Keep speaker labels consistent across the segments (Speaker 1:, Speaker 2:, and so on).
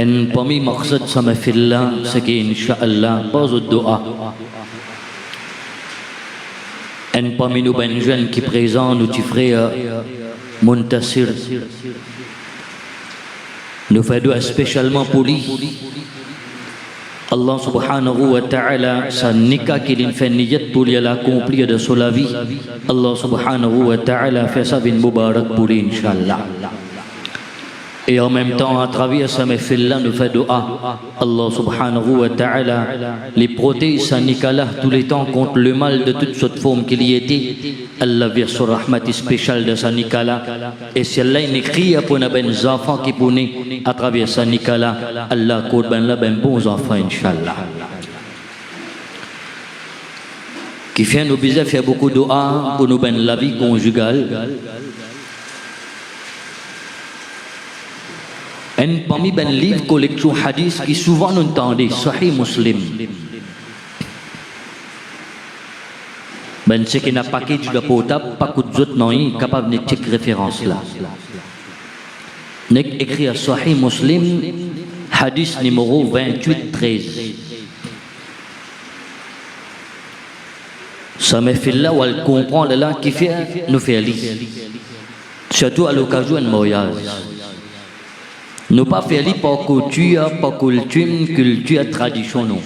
Speaker 1: En parmi maqsad sama fillah, c'est qu'Inch'Allah, pas de dua. En parmi nous, ben jeunes qui présent, nous tu frères Muntasir, nous faisons spécialement pour lui. Allah subhanahu wa ta'ala, sa nikah qu'il fait niyat pour lui l'accomplir de sa vie. Allah subhanahu wa ta'ala fait ça bin mubarak pour lui, Inch'Allah. Et en même temps, à travers ça, mes filles-là, nous faisons dua. Allah subhanahu wa ta'ala les protège, sa nikah tous les temps contre le mal de toute cette forme qu'il y était. Allah verse son rahmat spécial de sa nikah. Et si Allah écrit pour nos enfants qui poussaient à travers sa nikah, Allah accorde ben bons enfants, Inch'Allah. Qui fait nous besoin faire beaucoup de dua pour nous ben la vie conjugale. Un parmi ben livre collection hadith qui souvent nous entendait Sahih Muslim. Ben ce qui n'a pas de potable, pas que d'autres non capable de check référence là. Nek écrit à Sahih Muslim hadith numéro 28-13. Ça me fait là où elle comprend là qui fait nous faire lire. Surtout à l'occasion d'un mariage. Nous pas faire par culture, tradition, non.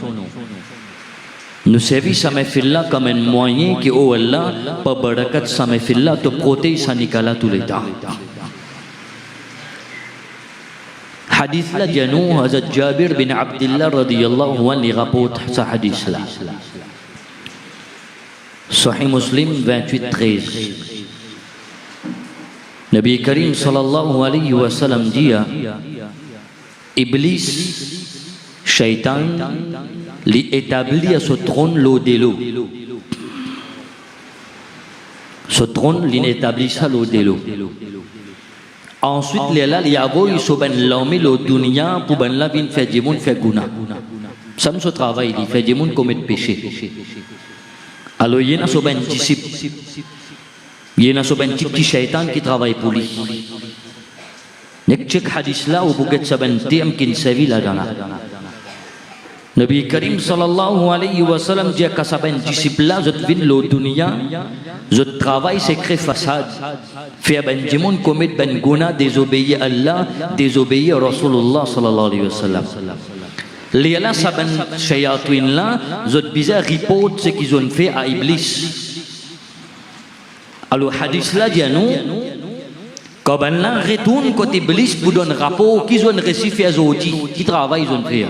Speaker 1: Nous servons ça me fait là comme un moyen qui au Allah, par barakat ça me fait là, te protège sa nikala tous les temps. Hadith là, Janou, Hazrat Jabir bin Abdullah radiyallahu anhu rapporte ce hadith là. Sahih Muslim 28-13. Nabi Karim sallallahu alayhi wa sallam dit Iblis, Shaitan, l'établit à ce trône l'eau de l'eau. Ce trône, l'établit à l'eau de l'eau. Ensuite, il y a eu ce ben l'homme l'eau dunya pour ben la vin faire du monde faire guna. Ça me ce travail, il fait du monde commettre péché. Alors il y a ce ben disciple. Il y a un petit shaitan qui travaille pour lui. Nek cek hadis là ou buget saban tiam kin sevi la dana. Nabi Karim sallallahu alayhi wa sallam dia kasaban disciple là zot vin lo dunia zot travail secret façade fait ben jimon commet ben guna désobéir Allah désobéir Rasulullah sallallahu alayhi wa sallam. Les là saban shayatin là zot bizarre report ce qu'ils ont fait à Iblis. Alors, hadith là dit à nous, quand on retourne côté Iblis pour donner rapport qu'ils ont reçu faire aujourd'hui, qui travaillent, ils ont fait.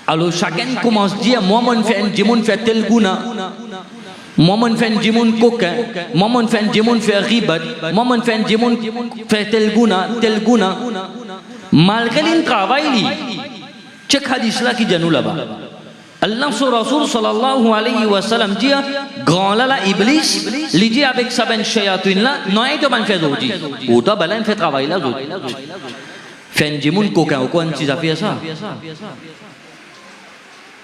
Speaker 1: Alors, chacun commence à dire, moi, je fais tel guna, moi, je fais coquin, moi, je fais ribat, moi, je fais tel guna. Malgré le travail, check hadith là qui dit à nous là-bas. Allah sur Rasul sallallahu alayhi wa sallam dit grand là Iblis lui dit avec sa ben shayatin là non il doit faire aujourd'hui ou toi ben fait travail là fait du monde coquin ou quoi tu as fait ça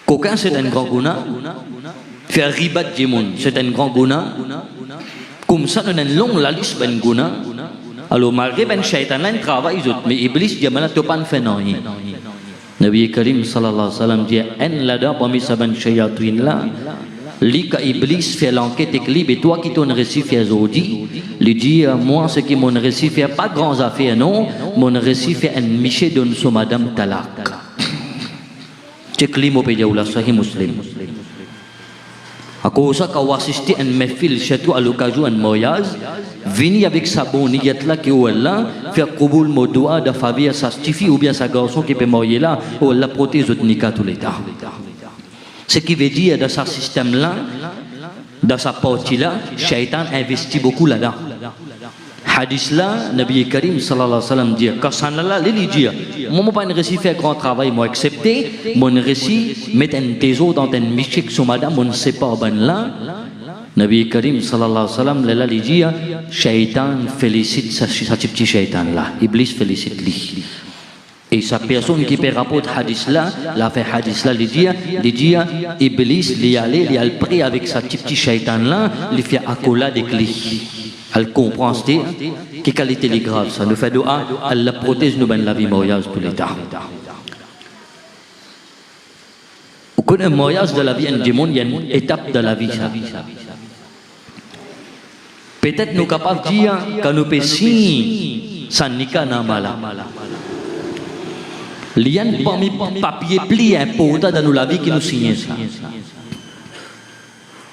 Speaker 1: coquin c'est un grand guna faire ribat du monde c'est un grand guna comme ça on a une longue la liste ben guna alors malgré ben shaitan là il travaille mais Iblis dit maintenant tu pas fait non Nabi Karim sallallahu alayhi wa sallam dit en là-dedans parmi sa ben shayatin là li ka Iblis fait l'enquête et li et toi qui ton récit fait aujourd'hui lui dit moi ce qui mon récit fait pas grands affaires non mon récit fait un miché donne son madame talak cek li mo pe jaulah Sahih Muslim aku usah kau assister un mehfil surtout à l'occasion d'un mariage vini avec sa bonne niyat là que Allah faire qaboul mo doua de faveur sa stifi ou bien sa garçon qui peut marier là ou Allah protège notre nikah tous les temps. Ce qui veut dire dans ce système là dans sa partie là shaitan investit beaucoup là-dedans. Hadith là Nabi Karim sallallahu alayhi wa sallam dit quand ça là il dit moi pas un récit faire grand travail moi accepté mon récit mettre un désordre dans un michik sur madame on ne sait pas ben là Nabi Karim sallallahu alayhi wa sallam là il dit shaitan félicite sa petit shaitan là Iblis félicite lui et sa personne qui peut rapporter hadith là la fait hadith là il dit Iblis il allait prêt avec sa petit shaitan là il fait accolade avec lui. Elle comprend qui qualité les grave ça. Nous fait doa, Allah protège nous ben la vie mariage pour l'état. Vous connaissez le mariage de la vie en Djimoun, il y a une étape de la vie ça. Peut-être nous capables de dire que nous péchons sans nika namala. Il y a un papier plié important dans la vie qui nous signe ça.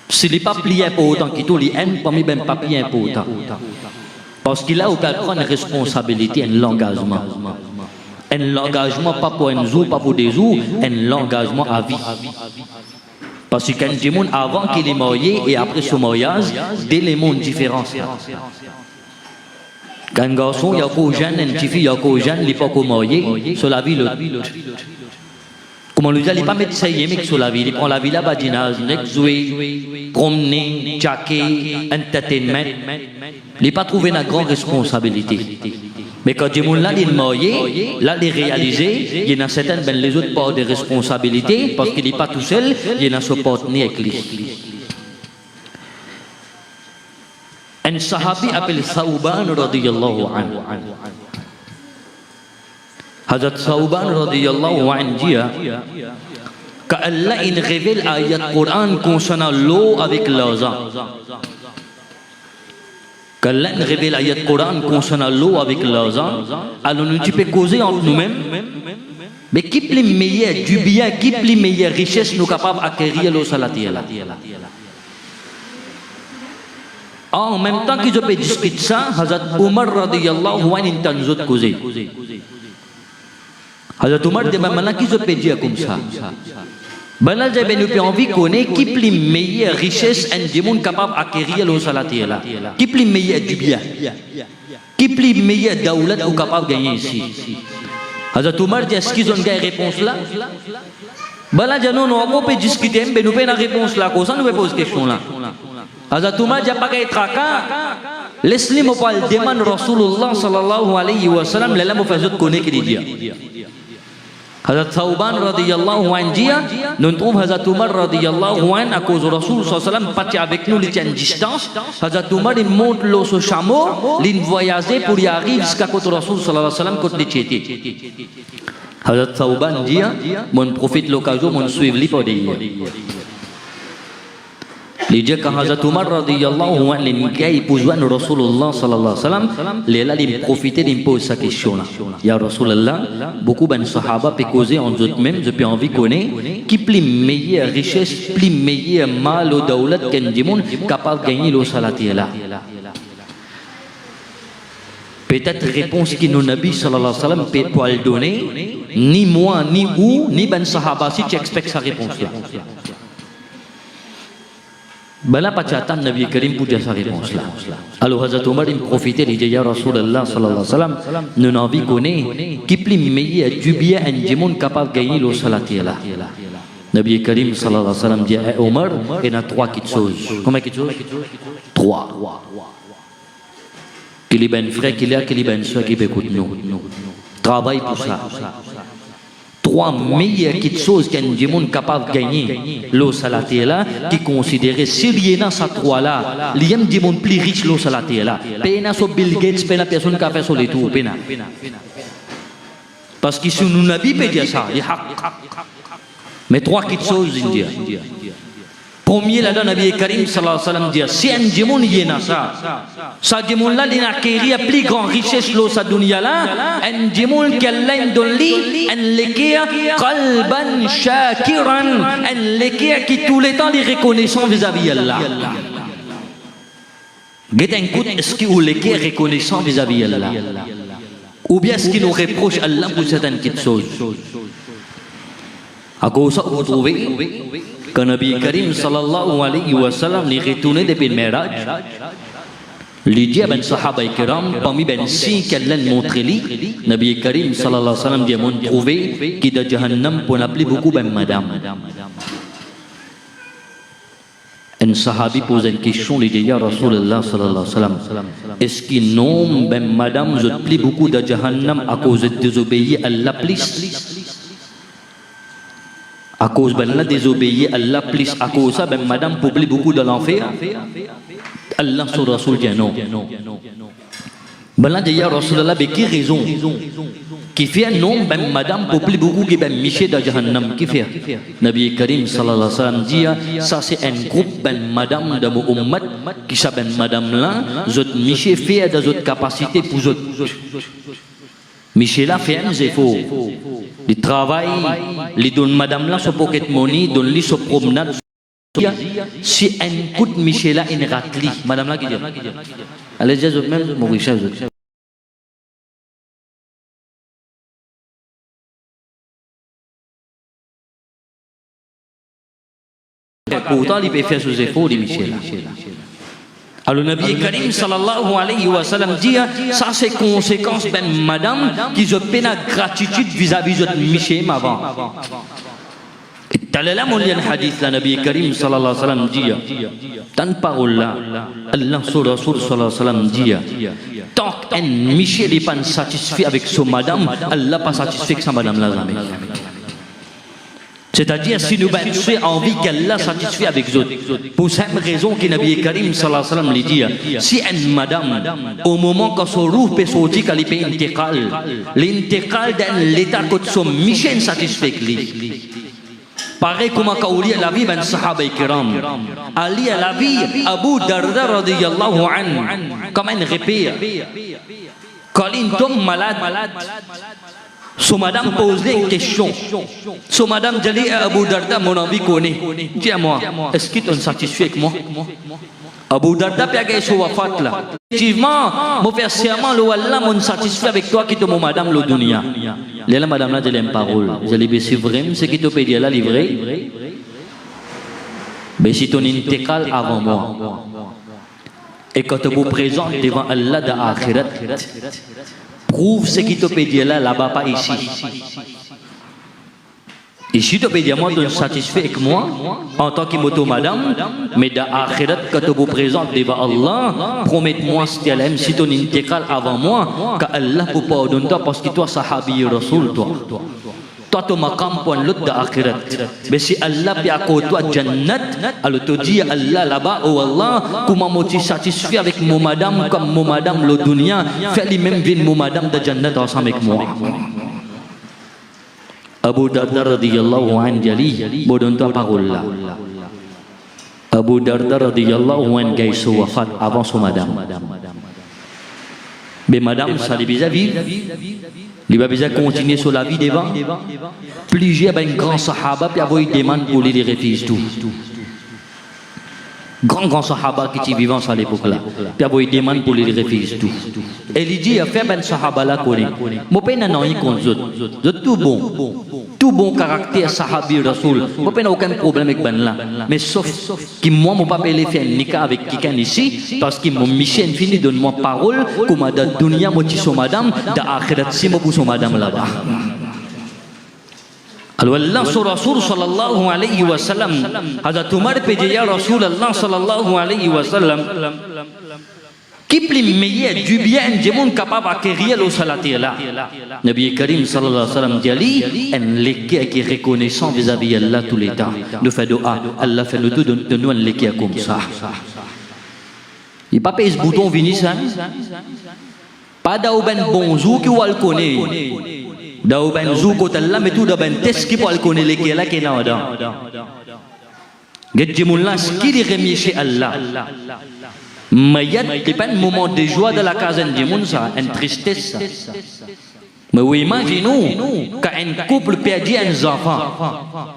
Speaker 1: Si les papiers importants qui tout, il y a un papier important. Parce qu'il a aucun prendre une responsabilité, un engagement. Un engagement pas pour un jour, pas pour des jours, un engagement à vie. Parce que quand il y a avant qu'il est marié et après son mariage, des les mondes différents. Quand un garçon, il y a qu'au jeune, une fille, il y a qu'au jeune, il n'est pas qu'au marié, sur la vie, comment lui dire, il n'est pas médecin, il est sur la vie, il prend la vie là, badinage, jouer, promener, checker, entertainment. Il n'est pas trouvé une grande responsabilité. Mais quand il est marié, là, il est réalisé, il y en a certaines, ben, les autres portent des responsabilités, parce qu'il n'est pas tout seul, il y en a ce partenaire avec lui. Un sahabi appelé Thawban radiyallahu anhu. Hazrat Thawban radiyallahu anhu dit qu'Allah il révèle ayat Coran concernant l'eau avec l'argent. Qu'Allah il révèle ayat Coran concernant l'eau avec l'argent. Alors nous peux causer entre nous-mêmes. Mais qui est le meilleur du bien, qui est le meilleur richesse nous capables d'acquérir l'eau salatière là. En même temps qu'ils ont discuté ça, Hazrat Umar radiyallahu anhu est en autre cause. Hazrat Umar dit maintenant qu'ils ont dit comme ça. Maintenant j'avais nous envie de connaître qui est la meilleure richesse un monde capable d'acquérir l'eau salatière là. Qui est le meilleur du bien. Qui est le meilleur daulat ou capable de gagner ici. Hazrat Umar dit est-ce qu'ils ont gagné réponse là? Maintenant nous peut discuter mais nous pas la réponse là. Comment ça nous pose question là? Hazrat Umar dia pakai traka lesli mo pal deman Rasulullah sallallahu alaihi wasallam lala mo fazut kone ke dia Hazrat Thawban radiyallahu anhu dia non trouve Hazrat Umar radiyallahu anhu à cause Rasul sallallahu alaihi wasallam parti avec nous les distance Hazrat Umar il monte le so chameau l'in voyager pour y arriver jusqu'à côté Rasul sallallahu alaihi wasallam côté cheti Hazrat Thawban dia mon profite l'occasion mon suivre li pour dire Lidia quand Hazrat Umar radiyallahu anhu l'imkai pujuan Rasulullah sallallahu alaihi wasallam lela lim profiter d'impose sa question là ya Rasulullah beaucoup ben sahaba peut causer en eux même je peux envie connaître qui plus meilleure richesse plus meilleur mal ou daulat qu'un dimoun capable de gagner l'eau salatière là peut-être réponse qui nous Nabi sallallahu alaihi wasallam peut pas le donner ni moi ni vous ni ben sahaba si tu expectes sa réponse là Bala pacatan Nabi Karim puja sa réponse là. Alors Hazrat Omar il profitait il dit ya Rasulullah sallallahu alayhi wa sallam nous n'envie connaît qui plus meilleur du bien un djimoun capable de gagner l'eau salatière là. Nabi Karim sallallahu alayhi wa sallam dit Omar il y a trois petites choses. Combien de choses? Trois. Qu'il y a ben frère qu'il y a qu'il y a ben soeur qui écoute nous. Travaille pour ça. Trois meilleures choses qu'un djimoun capable de gagner l'eau salatière là qui considérait s'il y a ça trois là il y a un djimoun plus riche l'eau salatière là pena so Bill Gates pena personne qui a fait sur les tours pena parce que si nous nabi peut dire ça il y a mais trois petites choses india premier là dans Nabi Karim sallallahu alayhi wa sallam dit si un djimoun y a ça djimoun là il a acquéri plus grande richesse l'eau sa dunia là un djimoun qui Allah donne lui un lekia qalban shakiran un lekia qui tous les temps les reconnaissant vis-à-vis Allah get un coup est-ce qu'il ou lekia reconnaissant vis-à-vis Allah ou bien est-ce qu'il nous reproche Allah pour certaines petites choses à cause ça vous trouvez quand Nabi Karim sallallahu alayhi wa sallam les retourné depuis le Miraj les dit ben sahaba kiram parmi ben si qu'Allah montre lui Nabi Karim sallallahu alayhi wa sallam dit mon trouvé qui de Jahannam pour appeler beaucoup ben madame un sahabi pose une question il dit ya Rasulullah sallallahu alayhi wa sallam est-ce qu'il nomme ben madame je plie beaucoup de Jahannam à cause de désobéir à Allah plus à cause ben là désobéir Allah plus à cause ça ben madame publie beaucoup de l'enfer Allah sur Rasul dit non Bala dia Rasulullah beki raison. Qui fait un nom ben madame pour plus beaucoup qui ben miché dans Jahannam qui fait. Nabi Karim sallallahu alayhi wa sallam dit ça c'est un groupe ben madame de mon ummat qui sa ben madame là zot miché fait dans zot capacité pour zot. Miché là fait un effort. Il travaille, il donne madame là son pocket money, donne lui son promenade. Si un coup de Miché là une ratli, madame là qui dit. Allez dire zot même mon richesse. Pourtant, il peut faire ses efforts, dit Michel. Alors, le Nabi Karim sallallahu alayhi wa sallam dit ça, c'est conséquence ben madame qui se peine à gratitude vis-à-vis de Michel avant. Et tel est là mon lien hadith, le Nabi Karim sallallahu alayhi wa sallam dit tant de paroles là, Allah sur Rasul sallallahu alayhi wa sallam dit tant qu'un Michel n'est pas satisfait avec son madame, Allah pas satisfait avec sa madame là jamais. C'est-à-dire, si nous avons envie qu'elle l'a satisfait avec eux, pour cette raison que Nabi Karim sallallahu alayhi wa sallam lui dit, si une madame, au moment quand son roux peut sortir, qu'elle peut l'intégrale d'un l'état que son mission satisfait lui. Pareil comme quand on lit la vie d'un sahaba kiram, Ali a la vie Abu Darda radiyallahu anhu, comme un repère. Quand il tombe malade, so madame pose une question. So madame dit à Abu Darda, mon envie connaît. Dis-moi, est-ce qu'il est satisfait avec moi? Abu Darda peut gagner son wafat là. Effectivement, mon père serment le Allah mon satisfait avec toi qui te mon madame le dunya. Là madame là elle a une parole. Je lui dis c'est vrai, c'est qui te peut dire là livré. Mais si ton intégrale avant moi. Et quand tu vous présentes devant Allah de l'akhirat, prouve ce qui te peut dire là-bas, pas ici. Ici, tu peux dire, moi, tu es satisfait avec moi, en tant que moto madame, mais dans l'akhirat, quand tu vous présentes devant Allah, promets-moi, si tu es intégral avant moi, qu'Allah vous pardonne parce que toi, sahabi Rasul, toi. Toi, tu maqam pour l'autre de l'akhirat. Mais si Allah peut accorder toi jannat, alors tu dis à Allah là-bas, oh Allah, comment moi-tu satisfait avec mon madame, comme mon madame le dunya, fais lui-même venir mon madame de jannat ensemble avec moi. Abu Darda radiyallahu anhu jali, bon donne ta parole là. Abu Darda radiyallahu anhu gagne son wafat avant son madame. Mais madame, ça lui bisa vivre. Il va bisa continuer sur la vie devant. Plusieurs ben grand sahaba puis avoir une demande pour les refuse tout. Grand sahaba qui vivant à l'époque là. Puis avoir une demande pour les refuse tout. Et il dit a fait ben sahaba là connaît. Moi pas non il compte autres. Tout bon. Tout bon caractère sahabi rasoul. Moi pas aucun problème avec ben là. Mais sauf que moi mon papa il fait un nikah avec quelqu'un ici parce que mon mission fini donne moi parole comme dans dunia moi ti son madame dans akhirat si moi pour son madame là-bas. Alors Allah sur Rasul sallallahu alayhi wa sallam Hazrat Umar pe dit ya Rasul Allah sallallahu alayhi wa sallam qui plus meilleur du bien du monde capable d'acquérir le salatir là. Nabi Karim sallallahu alayhi wa sallam dit Ali un l'équerre qui est reconnaissant vis-à-vis Allah tous les temps. Nous fait doa Allah fait le tout de nous un l'équerre comme ça. Il pas payer ce bouton vini ça. Pas d'au ben bonjour qui va le connaître. D'au ben zou ko Allah mais tout d'au ben test qui va le connaître l'équerre là qui est là dedans. Get jemullah qui dit remis chez Allah. Mais il y a pas un moment de joie de la caserne du monde, ça, une tristesse. Mais oui, imaginez-nous qu'un couple perd un enfant,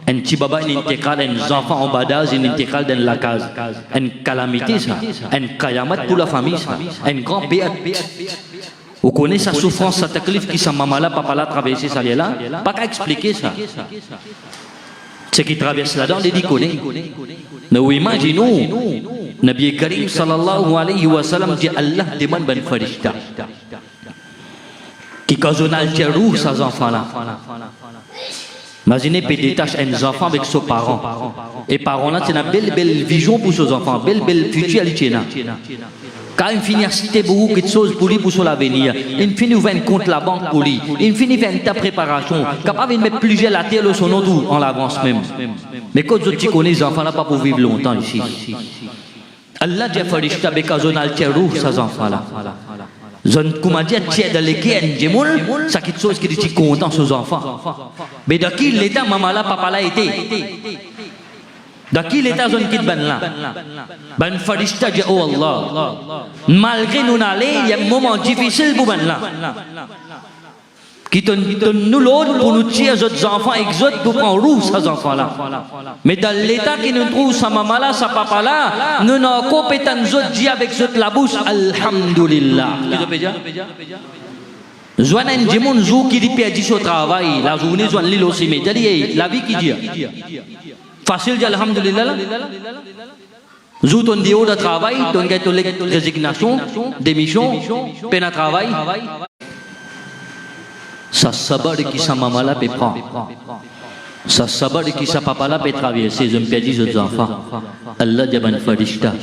Speaker 1: un petit baba, un intégral, un enfant en bas d'âge, un intégral dans la case. Une calamité, ça. Un kayamat pour la famille, ça. Un grand père. Vous connaissez sa souffrance, sa taklif qui sa maman là, papa là, traversé ça là, pas qu'à expliquer ça. Ce qui traverse là-dedans, les dit connaît. Nous imaginons, Nabi Karim sallallahu alayhi wa sallam dit Allah demande ben farishta qui causonne al-jarou ces enfants-là. Imaginez peut détache un enfant avec ses parents. Et parents-là, c'est une belle vision pour ses enfants, belle futur à l'Itchena. Quand il finit à citer beaucoup de choses pour lui, pour son avenir, il finit à faire compte la banque pour lui, il finit à faire ta préparation, capable de mettre plusieurs la terre son nom tout en l'avance même. Mais quand tu connais les enfants là pas pour vivre longtemps ici. Allah dit farishta bekazon al-jarou ces enfants-là. Zone Koumadia tiens de l'équipe Djemoul, ça qui chose qui dit content aux enfants. Mais de qui l'état maman là, papa là était? De qui l'état zone qui ban là? Ben farishta dit oh Allah. Malgré nous n'aller, il y a un moment difficile pour ban là. Qui nous l'autre pour nous tuer les enfants exotes pour prendre roue ces enfants-là. Mais dans l'état qui nous trouve sa maman là, sa papa là, nous n'avons pas compétence d'autres dire avec la bouche, Alhamdulillah. Joanne Djimoun zou qui dit perdu au travail, la journée Joanne l'île aussi, mais la vie qui dit. Facile dire Alhamdulillah là. Zou ton déo de travail, ton gâteau de résignation, démission, peine à travail. Ça sabar qui sa maman là peut prendre. Ça sabar qui sa papa là peut traverser. Je me perds les enfants. Allah dit ben farishta.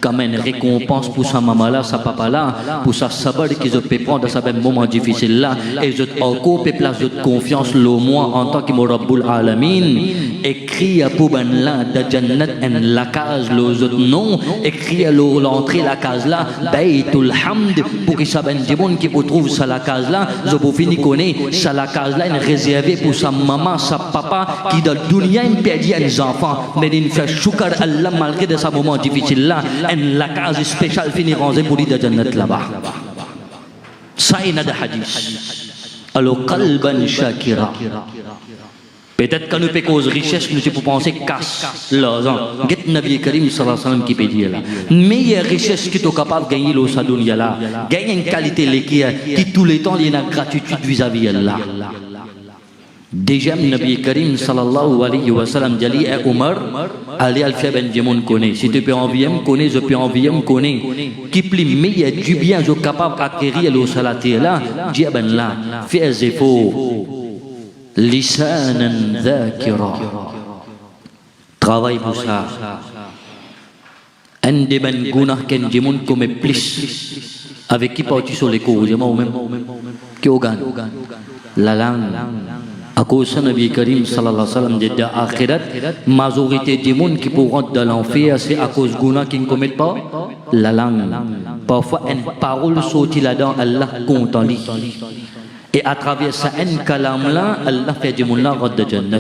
Speaker 1: Comme une récompense pour sa maman là, sa papa là, pour sa sabar qui se peut prendre dans ce moment difficile là. Et je encore peut place de confiance le moi en tant que Rabbul Alamin. Écrit à pour ben là de Jannat en la case le autres non. Écrit à l'entrée la case là. Baytul Hamd pour que ça ben djimoun qui pour trouve ça la case là. Je vous finis connaître ça la case là est réservée pour sa maman, sa papa. Qui dans le dunya impédit les enfants, mais il fait choukar Allah malgré de ce moment difficile là, et la case spéciale finit rangée pour lui de Jannat là-bas. Ça il y a des hadiths. Alors qalban shakira. Peut-être que nous peut cause richesse, nous pour penser casse l'argent. Get Nabi Karim sallallahu alayhi wa sallam qui peut dire là. Meilleure richesse qui est capable de gagner le sa dunya là, gagner une qualité qui tous les temps il y a une gratitude vis-à-vis Allah. Déjà Nabi Karim sallallahu alayhi wa sallam dit à Omar, allez al faire ben Djemoun connaît. Si tu peux envier me connaît, je peux envier me connaît. Qui plie meilleur du bien, je capable d'acquérir le salaté là, dis ben là, fais des efforts. Lisanan dhakira. Travaille pour ça. Un des ben gunah ken Djemoun comme plus. Avec qui parti sur les cours, ou même qui organe. La langue. À cause de Nabi Karim sallallahu alayhi wa sallam dit dans l'akhirat, majorité des gens qui pourront dans l'enfer, c'est à cause de guna qui ne commettent pas la langue. Parfois, une parole sortie là-dedans, Allah compte en lui. Et à travers ça, un kalam là, Allah fait des gens là de Jannat.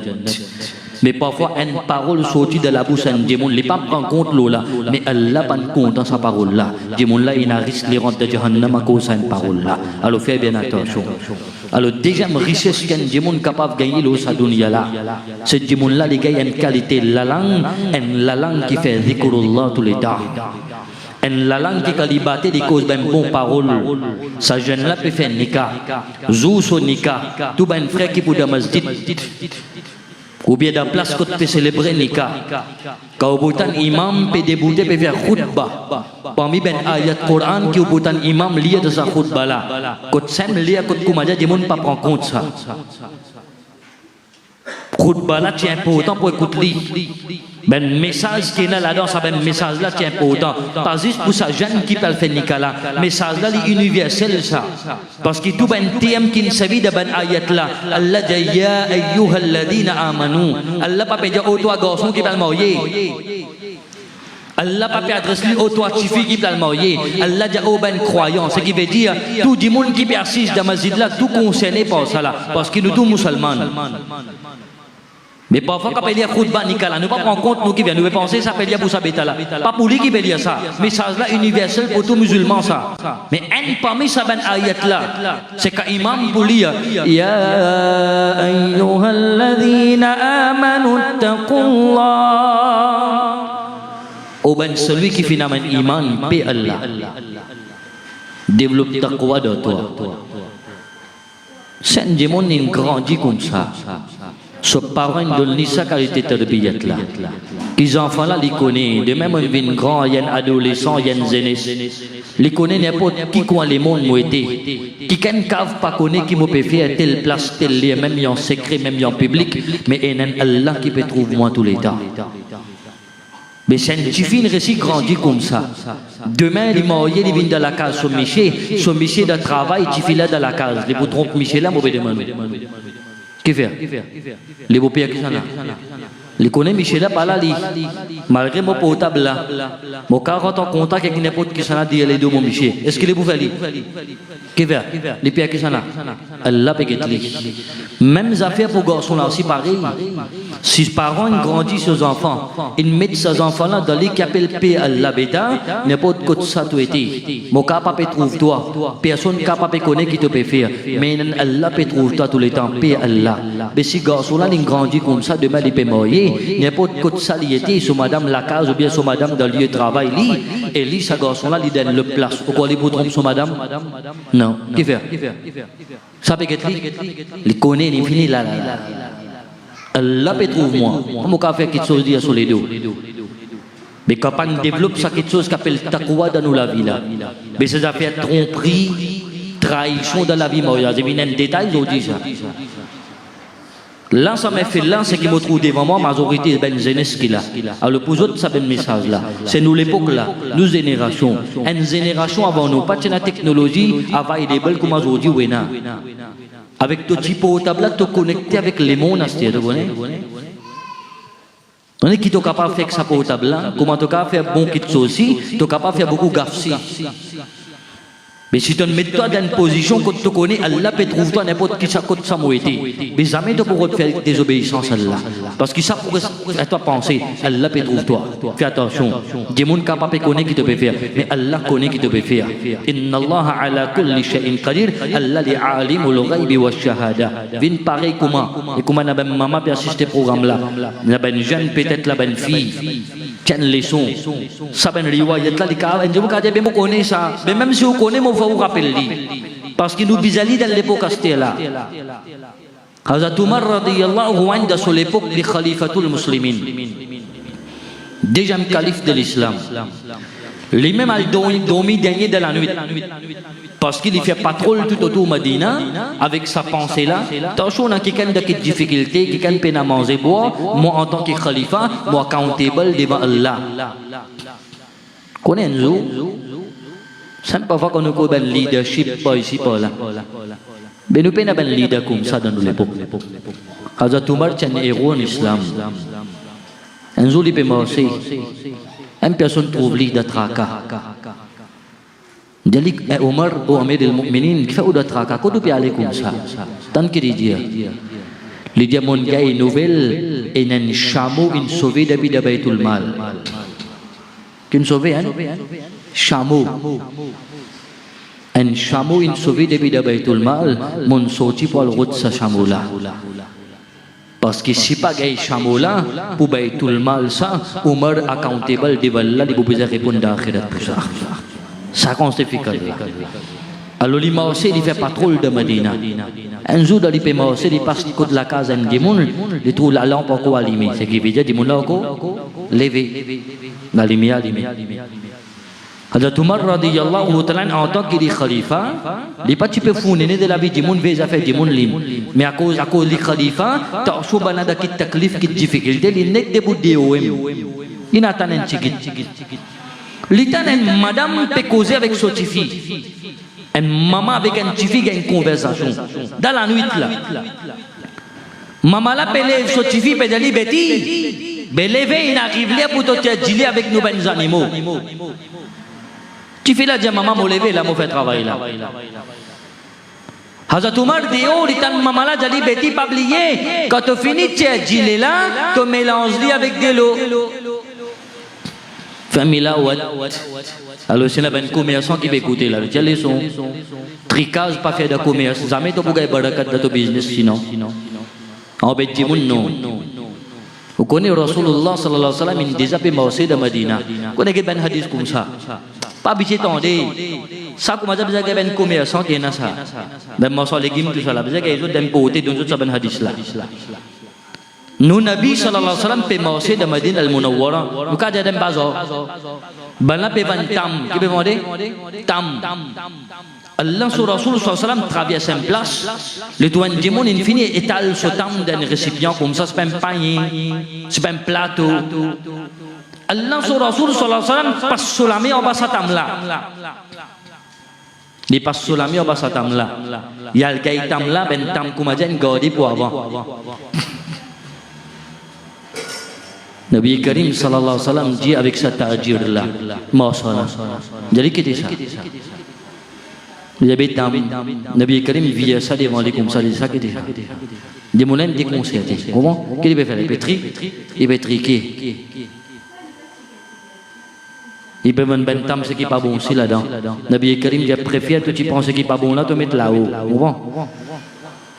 Speaker 1: Mais parfois, une parole sortie de la bouche d'un démon, il ne prend pas en compte là, mais Allah prend compte dans sa parole là. Démon là, il a risque de rentrer de Jahannam à cause de cette parole là. Alors, faites bien attention. Alors, déjà, la richesse qu'un démon est capable de gagner dans sa dunya là, ce démon là, il gagne une qualité, la langue qui fait dhikrullah tous les temps. La langue qui a liberté de cause d'une bonne parole, sa jeune là peut faire nikah, zou son nikah, tout ben frère qui peut dans masjid. Ou bien dans place qu'on peut célébrer Nika. Quand au bout imam peut débuter peut faire khutbah. Parmi ben ayat Quran qui au bout imam lié de sa khutbah là. Quand sem lié quand kumaja di monde pas prendre compte ça. Khutbah là c'est important pour écouter. Ben message qui est là-dedans, ça ben message là c'est important. Pas juste pour sa jeune qui peut faire Nika là. Message là est universel ça. Parce que tout ben thème qui ne s'avit de ben ayat là. Allah dit ya ayyuhalladhina amanu. Allah pas dire oh toi garçon qui peut le marier. Allah pas adresser au toi fille qui peut le marier. Allah dit oh ben croyant. Ce qui veut dire tout le monde qui peut assise dans masjid là tout concerné par ça là. Parce que nous tous musulmans. Mais parfois, quand on dit khutbah nikala, nous ne prenons pas en compte nous qui viennent, nous penser ça peut dire pour ça bêta là. Pas pour lui qui peut dire ça. Mais ça là universel pour tout musulman ça. Mais un parmi ça ben ayat là, c'est qu'un imam pour lire ya ayyuhalladhina amanu taqullah. Oh ben celui qui finalement iman paix Allah. Développe taqwa de toi. C'est un démon qui grandit comme ça. Ce parent donne sa qualité de tarbiyat là. Les enfants là, ils connaissent. De même, ils viennent grands, il y a un adolescent, il y a une jeunesse. Ils connaissent n'importe qui quoi les mondes ont été. Qui ne cave pas connaître qui peut faire telle place, tel lieu, même en secret, même en public. Mais il y a Allah qui peut trouver moi tous les temps. Mais c'est un petit récit grandit comme ça. Demain, les mariés, ils viennent dans la case, son métier de travail, tu files là dans la case. Les vous trompez Michel là, mauvais demande. Qu'est-ce que faire? Les beaux pères qui sont là. Les connaît Michel Palali, malgré mon portable là, mon cas quand on contact avec n'importe qui s'en a dit les deux mon Michel. Est-ce qu'il est bouffé? Qui va? Les pierres qui s'en a? Allah peut guetter. Même affaires pour garçons là aussi pareil. Si les parents grandissent aux enfants, ils mettent ces enfants là dans les qui appellent paix Allah bêta, n'importe quoi ça tout été. Mon cas pas peut trouver toi, personne capable peut connaître qui te peut faire, mais Allah peut trouver toi tous les temps, paix Allah. Mais si garçon là ils grandissent comme ça, demain ils peuvent mourir. N'importe quoi ça il était sur madame la case ou bien sur madame dans le lieu de travail li et li ce garçon là il donne le place ou quoi les vous trompe sur madame non qui fait ça peut être il connaît il finit là Allah peut trouver moi on peut faire quelque chose dire sur les deux mais quand on développe ça quelque chose qu'appelle taqwa dans la vie là mais ça fait tromperie trahison dans la vie moi il y a un détail aujourd'hui ça. Là, ça m'a fait là, c'est qu'il me trouve devant moi, majorité de ben jeunesse qui là. Alors pour autres, ça ben message là. C'est nous l'époque là, nous génération. Une génération avant nous, pas de la technologie, avant des belles comme aujourd'hui, oui na. Avec ton petit portable là, tu connecté avec les monastères, tu connais? On est qui est capable de faire ça portable là, comment tu capable de faire bon kit aussi, tu es capable de faire beaucoup gaffe. Mais si tu te mets toi dans une position que tu connais, Allah peut trouver toi n'importe qui ça côté ça été. Mais jamais tu pourras faire désobéissance à Allah. Parce que ça pourrait à toi penser, Allah peut trouver toi. Fais attention. Des gens capables de connaître qui te peut faire, mais Allah connaît qui te peut faire. Inna Allah ala kulli shay'in qadir, Allah li alimul ghaibi wash shahada. Vin pareil comment et comment na ben maman peut assister programme là. Na ben jeune peut-être la ben fille. Tiens leçon. Ça ben riwayat là les cas, je vous dis bien vous connaissez ça. Mais même si vous connaissez vous rappelez parce que nous bisali dans l'époque là. Hazrat Umar radiyallahu anhu dans l'époque de khalifatul muslimin. Deuxième calife de l'islam. Lui-même a dormi dernier de la nuit. Parce qu'il fait patrouille tout autour de Medina avec sa pensée là. Attention, on a quelqu'un de difficulté, quelqu'un peine à manger boire. Moi en tant que khalifa, moi accountable devant Allah. Connaissez-vous? C'est pas fois qu'on a un leadership pas ici pas là. Mais nous pas un leader comme ça dans l'époque. Hazrat Umar est un héros en islam. Un jour il peut marcher. Une personne trouve leader traka. Jadi Umar ou Amir al-Mu'minin qui fait de traka. Quand tu peux aller comme ça. Tant qu'il dit. Il dit mon gars une nouvelle et un chameau une sauvé depuis de Baytul Mal. Qu'une sauvé hein? Chameau. Un chameau in sauvé depuis de Baytul Mal, mon sorti pour le route sa chameau là. Parce que si pas gay chameau là, pour Baytul Mal ça, Umar accountable devant Allah, il peut répondre d'akhirat pour ça. Ça consiste. Alors il m'a aussi fait patrouille de Medina. Un jour dans il m'a aussi il passe côté de la case un démon, il trouve la lampe encore allumée. C'est qui veut dire démon là encore levé, la lumière allumée. Hazrat Umar radiyallahu ta'ala en tant que khalifa, il pas tu peux fournir de la vie du monde vers affaire du monde lim. Mais à cause du khalifa, t'as souvent des taklif qui difficulté, il n'est que pour Dieu. Il n'a pas un tigit. L'Italie, madame peut causer avec son fille. Une maman avec un petit fille a une conversation. Dans la nuit là. Maman là peut lever son petit fille peut dire Betty, ben lever il arrive là pour te dire avec nos bons animaux. Tu fais là dire maman me lever là me fait travail là. Hazrat Umar dit oh l'Italie maman là dit Betty pas oublier quand tu finis tu dis là tu mélanges lui avec de l'eau. Famille alors c'est un commerçant qui va écouter là tu as les sons tricage pas faire de commerce jamais tu peux gagner barakat dans ton business sinon en bête non vous connaissez Rasulullah sallallahu alayhi wa sallam il déjà peut marcher de Medina vous connaissez ben hadith comme ça pas habitué tendez ça comme ça bisa ben commerçant qui est là ça ben marché légumes tout ça là bisa que ils ont d'un côté d'un autre ça ben hadith là nous Nabi sallallahu alayhi wa sallam peut marcher de Medina al-Munawwara nous quand j'ai un bazar ben là peut vendre tam qui peut vendre tam Allah sur Rasul sallallahu alayhi wa sallam traverse une place le douane du monde infini étale ce tam dans un récipient comme ça c'est pas un panier c'est pas un plateau Allah sur Rasul sallallahu alayhi wa sallam passe sur la main en bas sa tam là il passe sur la main en bas sa tam là il y a le gars tam là ben tam comme a dit une gardée pour avant Nabi Karim sallallahu alaihi wasallam dit avec sa ta'jir là, mashallah. Jadi kita ça. Jadi tam Nabi Karim via ça devant les comme ça kita. Des moulins des concertés. Comment? Qu'est-ce qu'il peut faire? Il peut triquer. Il peut même bentam ce qui n'est pas bon aussi là-dedans. Nabi Karim dit préfère que tu prends ce qui n'est pas bon là, tu mets là-haut.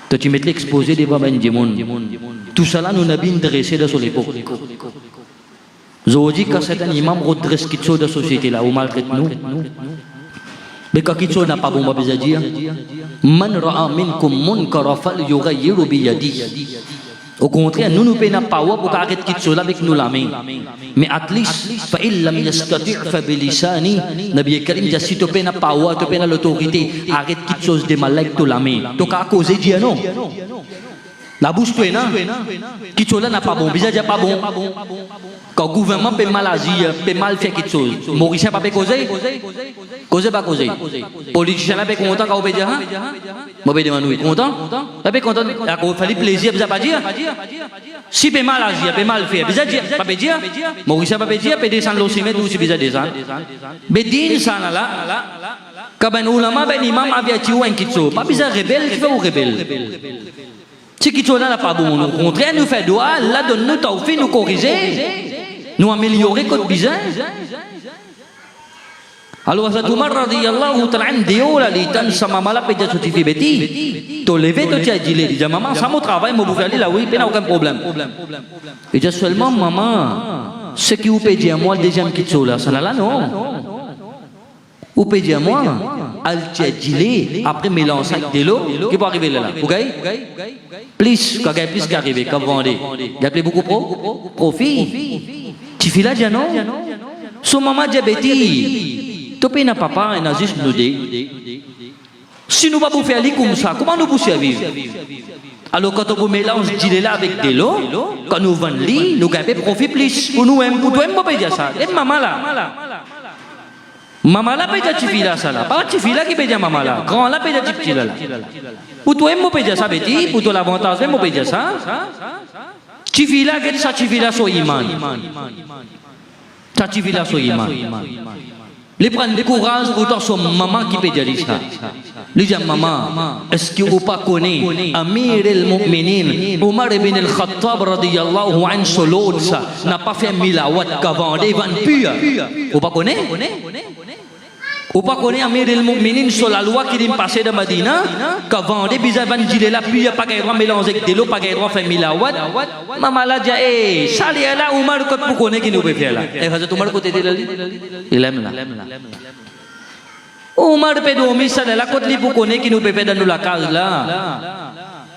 Speaker 1: Toi tu mets l'exposé devant ben du monde. Tout cela nous n'a bien dressé de son époque. Aujourd'hui quand c'est un imam redresse quelque chose de la société là, ou maltraite nous. Mais quand quelque chose n'a pas bon, on va dire Man ra'a minkum munkara falyughayyiru bi yadihi. Au contraire, nous payons pas pour arrêter quelque chose avec nous la main. Mais at least, fa illam yastati' fa bilisani. Nabi Karim dit si tu payes pas tu payes l'autorité, arrête quelque chose de mal avec toi la main. Donc à cause de non. La bouche toi non. Quelque chose là n'a pas bon, bizarre déjà pas bon. Quand le gouvernement peut mal agir, peut mal faire quelque chose. Mauricien pas peut causer. Causer pas causer. Politicien là peut content quand on peut dire hein. Moi peut demander content. Là peut content. Il fallait plaisir, bizarre pas dire. Si peut mal agir, peut mal faire, bizarre dire, pas peut dire. Mauricien pas peut dire, peut descendre l'ocimètre ou si bizarre descendre. Mais dire ça là. Quand ben ulama ben imam avait tué un kitso, pas bizarre rebelle qui fait ou rebelle. Si kitso là n'a pas bon, au contraire nous fait doigt, là donne nous tawfi nous corriger. Nous améliorer notre bizarre. Alors Hazrat Umar radhiyallahu ta'ala anhu la litan sama mala pe ja sotifi beti to lever to tia dile dia maman ça mon travail moi vous aller là oui pas aucun problème et déjà seulement maman ce qui vous peut dire moi le deuxième qui là ça là non vous peut dire moi al tia dile après mélange avec de l'eau qui peut arriver là OK plus quand gagne plus qu'arriver quand vendre il y a beaucoup profit tu fais là dia non so maman diabétique tu peux n'a papa et n'a juste nous dire si nous pas pour faire comme ça comment nous pour survivre alors quand on mélange d'île là avec de l'eau quand nous vendons lit nous gagnons profit plus pour nous même pour toi même pas dire ça et maman là peut dire tu fais là ça là pas tu fais là qui peut dire maman là grand là peut dire tu petit là pour toi même pas dire ça petit pour toi l'avantage même pas dire ça tu fais là que ça tu fais là sur iman ça tu fais là sur iman. Les prendre le courage autant son maman qui peut dire ça. Les gens maman, est-ce que vous pas connaît Amir al-Mu'minin Omar ibn al-Khattab radiyallahu anhu solo ça n'a pas fait milawat qu'avant des ventes pures. Vous pas connaît? Vous pas connaît Amir al-Mu'minin sur la loi qui est passée de Medina qu'avant des bizarres ventes dire la pure pas qu'un droit mélanger avec de l'eau pas qu'un droit faire milawat. Maman là dit eh ça là Omar que pour connaître qui nous peut faire là. Et Hazrat Omar côté de là il aime là. Omar pe domi ça là côté pour connaître qui nous peut faire dans la case là.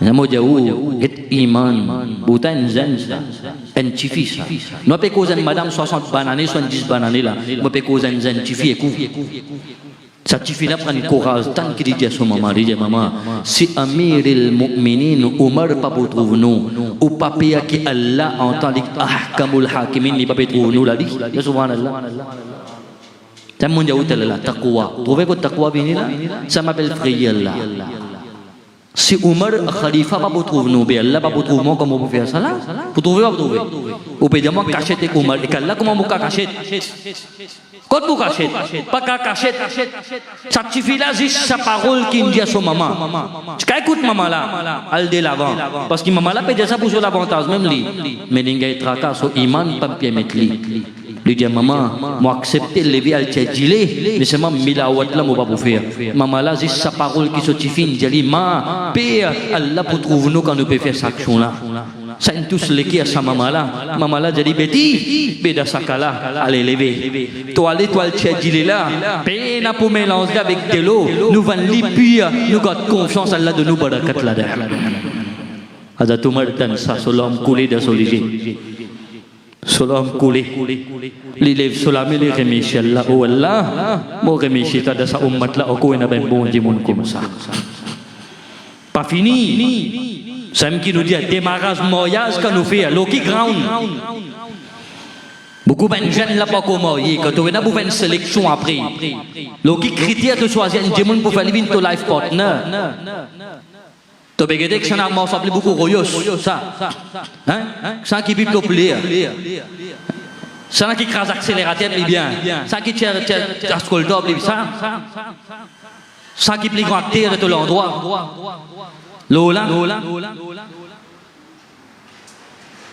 Speaker 1: Namo jauh get iman bukan zan en chifi ça. No pe cause madame 60 bananes 70 bananes là. Mo pe cause zan chifi eku. Ça chifi là prend courage tant qu'il dit à son maman dit maman si Amirul Mu'minin Omar pas pour trouver nous ou pas payer que Allah entend les ahkamul hakimin ni pas trouver nous là dit ya subhanallah. Tamun jauh là taqwa. Trouvez que taqwa vini là ça m'appelle frayeur là. Si Omar Khalifa pas pour trouver nous, Allah pas pour trouver moi comment vous faire ça là? Pour trouver pas pour trouver. Ou peut dire moi cachette avec Omar. Et Allah comment vous cachette? Quand vous cachette, pas qu'à cachette. Ça suffit là juste sa parole qui dit à son maman. Tu écoute maman là, elle de l'avant. Parce que maman là peut dire ça pour son avantage même lui. Mais il y a un tracas sur iman pas bien mettre lui. Lui dit maman, moi accepter lever al tchadjilé, mais c'est moi milawat là moi pas pour faire. Maman là juste sa parole qui sortit dit ma père Allah pour trouver nous quand nous peut faire cette action là. Ça tous les qui à sa maman là jadi beti beda sakala allez lever. Toi l'étoile tchadjilé là, peine pour mélanger avec de l'eau, nous van li puis nous garde confiance Allah de nous barakat là derrière. Hazrat Umar dan sa solam coulé de soligé. Solam coulé. L'élève solam il remercie Allah. Oh Allah, moi remercie ta de sa ummat là au coin ben bon Dieu mon comme ça. Pas fini. Ça me qui nous dit démarrage mariage quand nous fait Loki ground. Beaucoup de jeunes là pas comment quand on a besoin une sélection après. Loki critère de choisir un diamant pour faire living to life partner. Tu peux regarder que ça n'a pas beaucoup royos, ça. Hein? Ça qui peut plaire. Ça qui crase accélérateur, bien. Ça qui tire ascoltable, ça. Ça qui plie grand terre de tout l'endroit. Lola.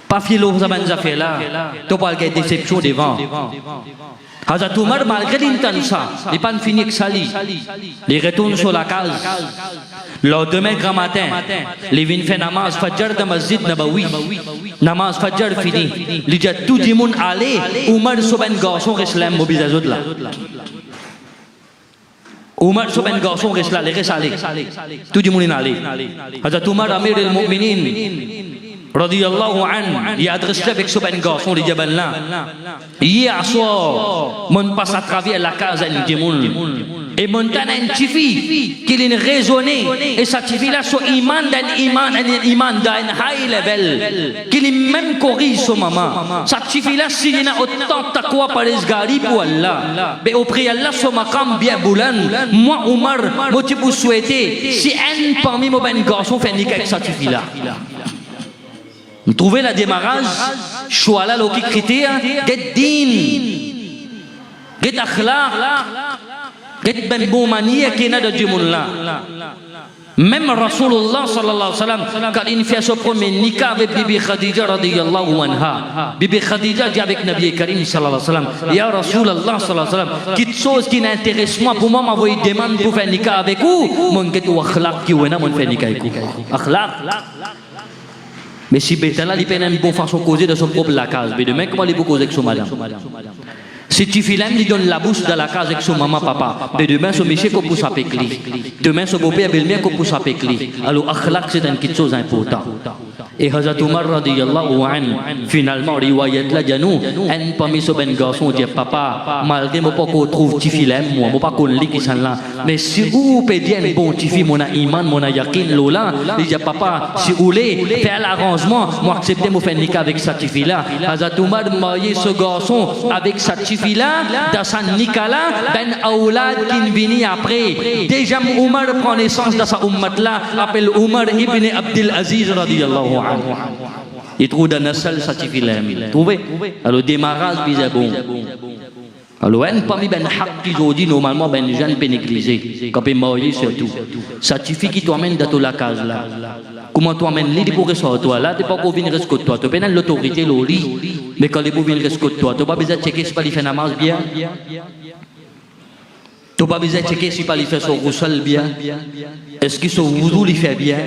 Speaker 1: Pas fier l'eau, ça va nous faire là. Tu parles de déception devant. Hazrat Umar, malgré l'intention, il n'est pas fini que ça. Il retourne sur la case. Le lendemain, grand matin, il vient faire namaz Fajr dans Masjid Nabawi. Namaz Fajr fini. Il dit tout le monde allez, Umar sur un garçon reste là, mobilisé là. Umar sur un garçon reste là, il reste allé. Tout le monde est allé. Hazrat Umar, Amir al-Mu'minin, radiyallahu an, il adresse avec ce ben garçon de Jabal là. Hier soir, mon passe à travers la case de Dimoun. Et mon tana un tifi qui est raisonné. Et sa tifi là, son iman d'un high level. Qui est même corrige son maman. Sa tifi là, s'il y a autant de quoi par les gari pour Allah. Mais auprès Allah, son makam bien boulan. Moi, Omar, moi, tu peux souhaiter, si un parmi mon ben garçon fait niquer avec sa tifi là. Vous trouvez la démarrage, choix là, l'autre critère, get din, get akhlaq, get ben bon manière qui est là de Dieu là. Même Rasulullah sallallahu alayhi wa sallam, quand il fait son premier nikah avec Bibi Khadija radiyallahu anha, Bibi Khadija dit avec Nabi Karim sallallahu alayhi wa sallam, Ya Rasulullah sallallahu alayhi wa sallam, quelque chose qui n'intéresse moi, pour moi m'envoyer une demande pour faire nikah avec vous, mon get ou akhlaq qui ou n'a mon faire nikah avec vous. Akhlaq. Mais si Bétala, il peut une bonne façon de causer de son propre la case. Mais demain, comment il peut causer avec son madame? Si tu files, il donne la bouche dans la case avec son maman, papa. Mais demain, son monsieur, qu'on pousse à pécli. Demain, son beau-père, belle-mère, qu'on pousse à pécli. Alors, akhlaq, c'est une petite chose importante. Et Hazrat Umar radiyallahu an, finalement, riwayat la janou, un parmi ce ben garçon dit papa, malgré moi pas qu'on trouve tifi là, moi pas qu'on lit qui sont là, mais si vous pédiez un bon tifi, mon iman, mon yakin lola, il dit papa, si vous voulez faire l'arrangement, moi acceptez moi faire nikah avec sa tifi là. Hazrat Umar marié ce garçon avec sa tifi là, dans sa nikah là, ben aoulad qui vient après. Déjà Umar prend naissance dans sa ummat là, appelle Umar ibn Abdul Aziz radiyallahu anhu. Il trouve dans la salle satisfait. Trouvez? Alors, démarrage, c'est bon. Alors, un parmi les haq qu'ils ont dit, normalement, les gens peuvent négliger. Quand ils meurent, surtout. Satisfait qui t'emmène dans la case là. Comment t'emmènes l'île pour rester toi là? Tu n'es pas qu'on vienne rester toi. Tu as l'autorité, l'oli. Mais quand les gens viennent rester toi, tu n'as pas besoin de checker si tu fais namaz bien. Tu n'as pas besoin de checker si tu fais son roussel bien. Est-ce que son wudu il fait bien?